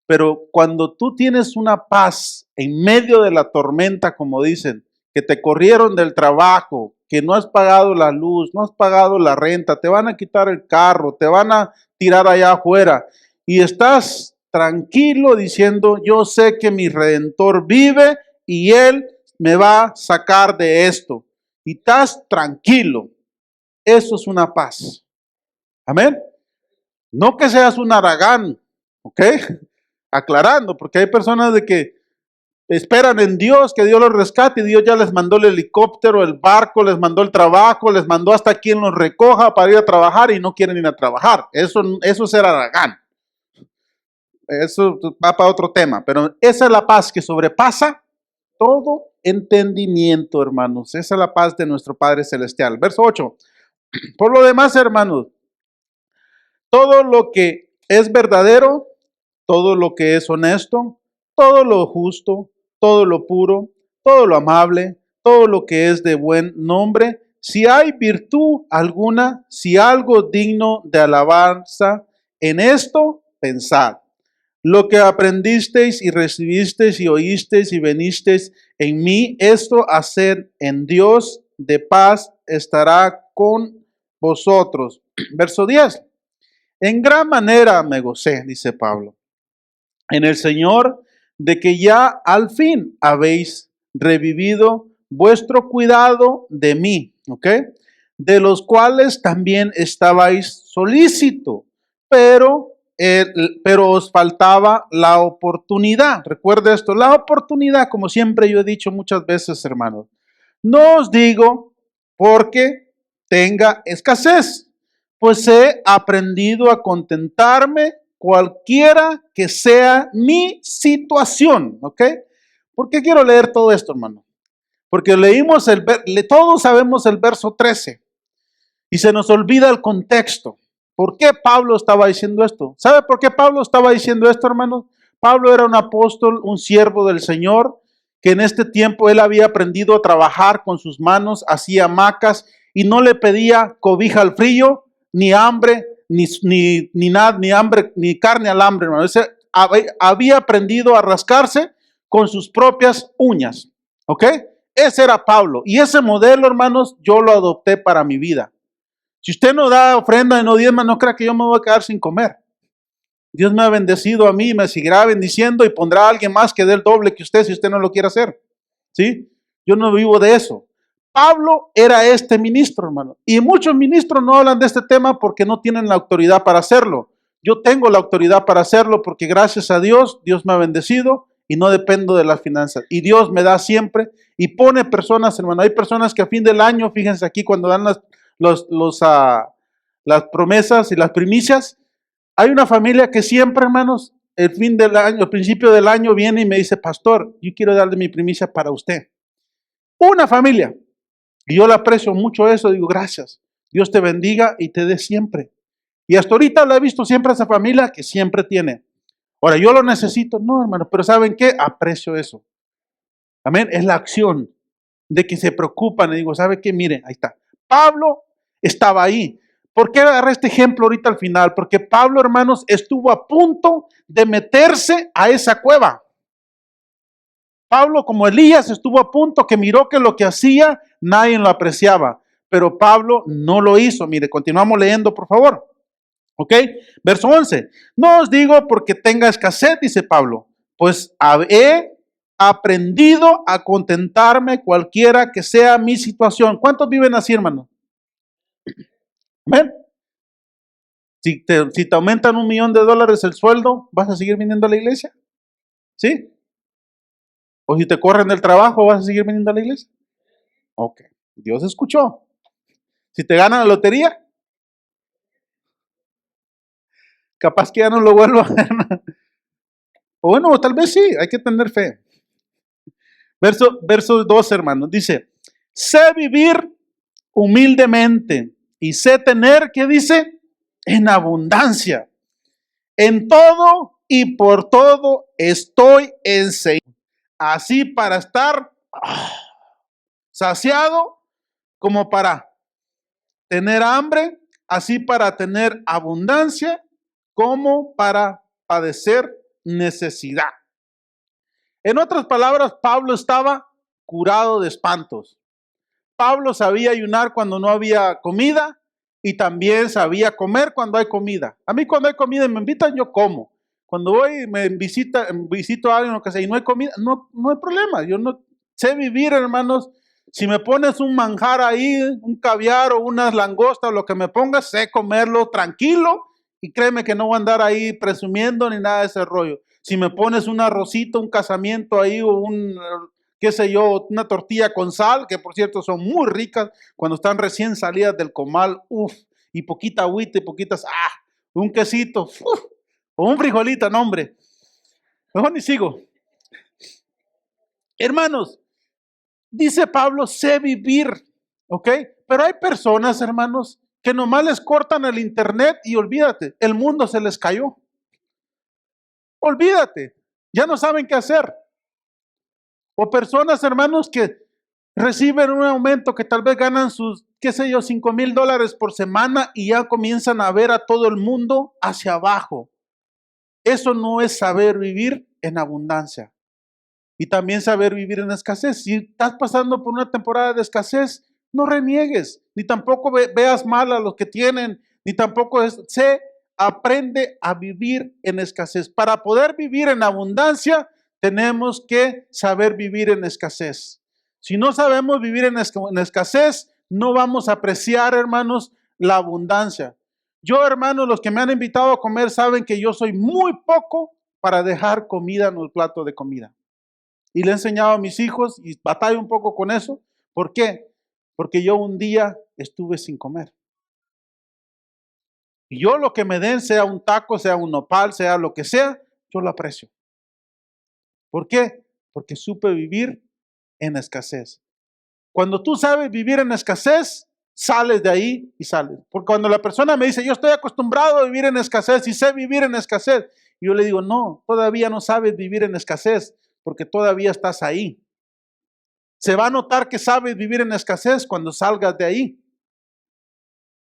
Pero cuando tú tienes una paz en medio de la tormenta, como dicen, que te corrieron del trabajo, que no has pagado la luz, no has pagado la renta, te van a quitar el carro, te van a tirar allá afuera y estás tranquilo diciendo, yo sé que mi Redentor vive y Él me va a sacar de esto. Y estás tranquilo. Eso es una paz. Amén. No que seas un haragán, ¿ok? Aclarando, porque hay personas de que esperan en Dios, que Dios los rescate, y Dios ya les mandó el helicóptero, el barco, les mandó el trabajo, les mandó hasta quien los recoja para ir a trabajar y no quieren ir a trabajar. Eso es ser haragán. Eso va para otro tema, pero esa es la paz que sobrepasa todo entendimiento, hermanos. Esa es la paz de nuestro Padre Celestial. Verso 8. Por lo demás, hermanos, todo lo que es verdadero, todo lo que es honesto, todo lo justo, todo lo puro, todo lo amable, todo lo que es de buen nombre, si hay virtud alguna, si algo digno de alabanza, en esto pensad. Lo que aprendisteis y recibisteis y oísteis y venisteis en mí, esto haced en Dios de paz estará con vosotros. Verso 10. En gran manera me gocé, dice Pablo, en el Señor, de que ya al fin habéis revivido vuestro cuidado de mí, ¿ok? De los cuales también estabais solícito, pero os faltaba la oportunidad. Recuerda esto, la oportunidad, como siempre yo he dicho muchas veces, hermanos. No os digo porque tenga escasez, pues he aprendido a contentarme cualquiera que sea mi situación, ¿ok? ¿Por qué quiero leer todo esto, hermano? Porque leímos todos sabemos el verso 13 y se nos olvida el contexto. ¿Por qué Pablo estaba diciendo esto? ¿Sabe por qué Pablo estaba diciendo esto, hermano? Pablo era un apóstol, un siervo del Señor, que en este tiempo él había aprendido a trabajar con sus manos, hacía hamacas y no le pedía cobija al frío, ni hambre, ni nada, ni hambre, ni carne al hambre, hermano. Había aprendido a rascarse con sus propias uñas, ¿ok? Ese era Pablo. Y ese modelo, hermanos, yo lo adopté para mi vida. Si usted no da ofrenda y no diezma, no crea que yo me voy a quedar sin comer. Dios me ha bendecido a mí, me seguirá bendiciendo y pondrá a alguien más que dé el doble que usted si usted no lo quiere hacer. ¿Sí? Yo no vivo de eso. Pablo era este ministro, hermano. Y muchos ministros no hablan de este tema porque no tienen la autoridad para hacerlo. Yo tengo la autoridad para hacerlo porque gracias a Dios, Dios me ha bendecido y no dependo de las finanzas. Y Dios me da siempre y pone personas, hermano. Hay personas que a fin del año, fíjense aquí, cuando dan las promesas y las primicias, hay una familia que siempre, hermanos, el fin del año, el principio del año viene y me dice, pastor, yo quiero darle mi primicia para usted. Una familia. Y yo le aprecio mucho eso, digo, gracias. Dios te bendiga y te dé siempre. Y hasta ahorita la he visto siempre a esa familia que siempre tiene. Ahora, yo lo necesito, no, hermano, pero ¿saben qué? Aprecio eso. Amén, es la acción de que se preocupan. Y digo, ¿sabe qué? Mire, ahí está. Pablo estaba ahí. ¿Por qué agarré este ejemplo ahorita al final? Porque Pablo, hermanos, estuvo a punto de meterse a esa cueva. Pablo, como Elías, estuvo a punto que miró que lo que hacía nadie lo apreciaba. Pero Pablo no lo hizo. Mire, continuamos leyendo, por favor. ¿Ok? Verso 11. No os digo porque tenga escasez, dice Pablo, pues he aprendido a contentarme cualquiera que sea mi situación. ¿Cuántos viven así, hermano? Amén. Si te aumentan $1,000,000 el sueldo, ¿vas a seguir viniendo a la iglesia? ¿Sí? O si te corren del trabajo, ¿vas a seguir viniendo a la iglesia? Ok, Dios escuchó. Si te ganan la lotería, capaz que ya no lo vuelvo a ver. O bueno, tal vez sí, hay que tener fe. Verso 2, hermanos, dice, sé vivir humildemente y sé tener, ¿qué dice? En abundancia. En todo y por todo estoy enseñado. Así para estar saciado como para tener hambre, así para tener abundancia como para padecer necesidad. En otras palabras, Pablo estaba curado de espantos. Pablo sabía ayunar cuando no había comida y también sabía comer cuando hay comida. A mí cuando hay comida y me invitan, yo como. Cuando voy y visito a alguien o que sea y no hay comida, no hay problema. Yo no sé vivir, hermanos. Si me pones un manjar ahí, un caviar o unas langostas o lo que me pongas, sé comerlo tranquilo y créeme que no voy a andar ahí presumiendo ni nada de ese rollo. Si me pones un arrocito, un casamiento ahí o qué sé yo, una tortilla con sal, que por cierto son muy ricas cuando están recién salidas del comal, y poquita agüita y poquitas, un quesito, o un frijolito, no hombre, mejor ni sigo. Hermanos, dice Pablo, sé vivir, ¿ok? Pero hay personas, hermanos, que nomás les cortan el internet y olvídate, el mundo se les cayó. Olvídate, ya no saben qué hacer. O personas, hermanos, que reciben un aumento que tal vez ganan sus, qué sé yo, $5,000 por semana y ya comienzan a ver a todo el mundo hacia abajo. Eso no es saber vivir en abundancia. Y también saber vivir en escasez. Si estás pasando por una temporada de escasez, no reniegues, ni tampoco veas mal a los que tienen, ni tampoco aprende a vivir en escasez. Para poder vivir en abundancia, tenemos que saber vivir en escasez. Si no sabemos vivir en escasez, no vamos a apreciar, hermanos, la abundancia. Yo, hermanos, los que me han invitado a comer saben que yo soy muy poco para dejar comida en el plato de comida. Y le he enseñado a mis hijos y batallo un poco con eso. ¿Por qué? Porque yo un día estuve sin comer. Y yo lo que me den, sea un taco, sea un nopal, sea lo que sea, yo lo aprecio. ¿Por qué? Porque supe vivir en escasez. Cuando tú sabes vivir en escasez, sales de ahí y sales. Porque cuando la persona me dice, yo estoy acostumbrado a vivir en escasez y sé vivir en escasez, y yo le digo, no, todavía no sabes vivir en escasez porque todavía estás ahí. Se va a notar que sabes vivir en escasez cuando salgas de ahí.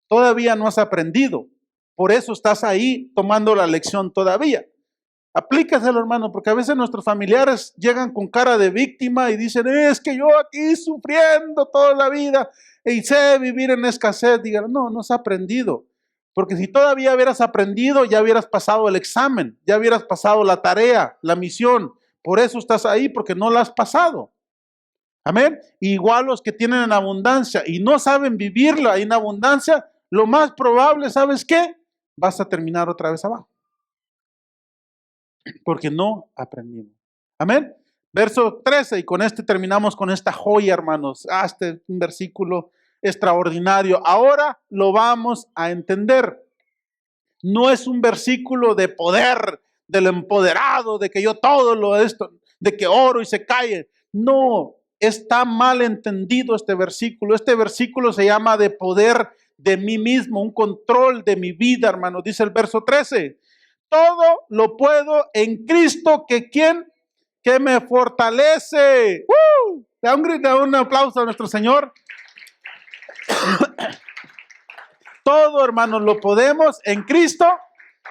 Todavía no has aprendido. Por eso estás ahí tomando la lección todavía. Aplícaselo, hermano, porque a veces nuestros familiares llegan con cara de víctima y dicen, es que yo aquí sufriendo toda la vida y sé vivir en escasez. Digan, no has aprendido. Porque si todavía hubieras aprendido, ya hubieras pasado el examen, ya hubieras pasado la tarea, la misión. Por eso estás ahí, porque no la has pasado. Amén. Igual los que tienen en abundancia y no saben vivirla en abundancia, lo más probable, ¿sabes qué? Vas a terminar otra vez abajo. Porque no aprendimos. Amén. Verso 13, y con este terminamos con esta joya, hermanos. Este es un versículo extraordinario. Ahora lo vamos a entender. No es un versículo de poder, del empoderado, de que yo todo lo esto, de que oro y se cae. No, está mal entendido este versículo. Este versículo se llama de poder de mí mismo, un control de mi vida, hermano. Dice el verso 13. Todo lo puedo en Cristo que me fortalece. Da un aplauso a nuestro Señor. Todo, hermanos, lo podemos en Cristo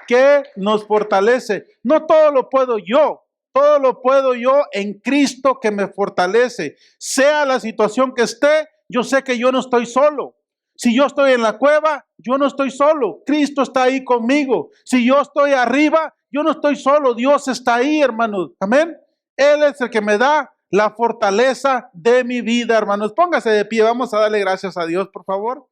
que nos fortalece. No todo lo puedo yo. Todo lo puedo yo en Cristo que me fortalece. Sea la situación que esté, yo sé que yo no estoy solo. Si yo estoy en la cueva, yo no estoy solo. Cristo está ahí conmigo. Si yo estoy arriba, yo no estoy solo. Dios está ahí, hermanos. Amén. Él es el que me da la fortaleza de mi vida, hermanos. Póngase de pie. Vamos a darle gracias a Dios, por favor.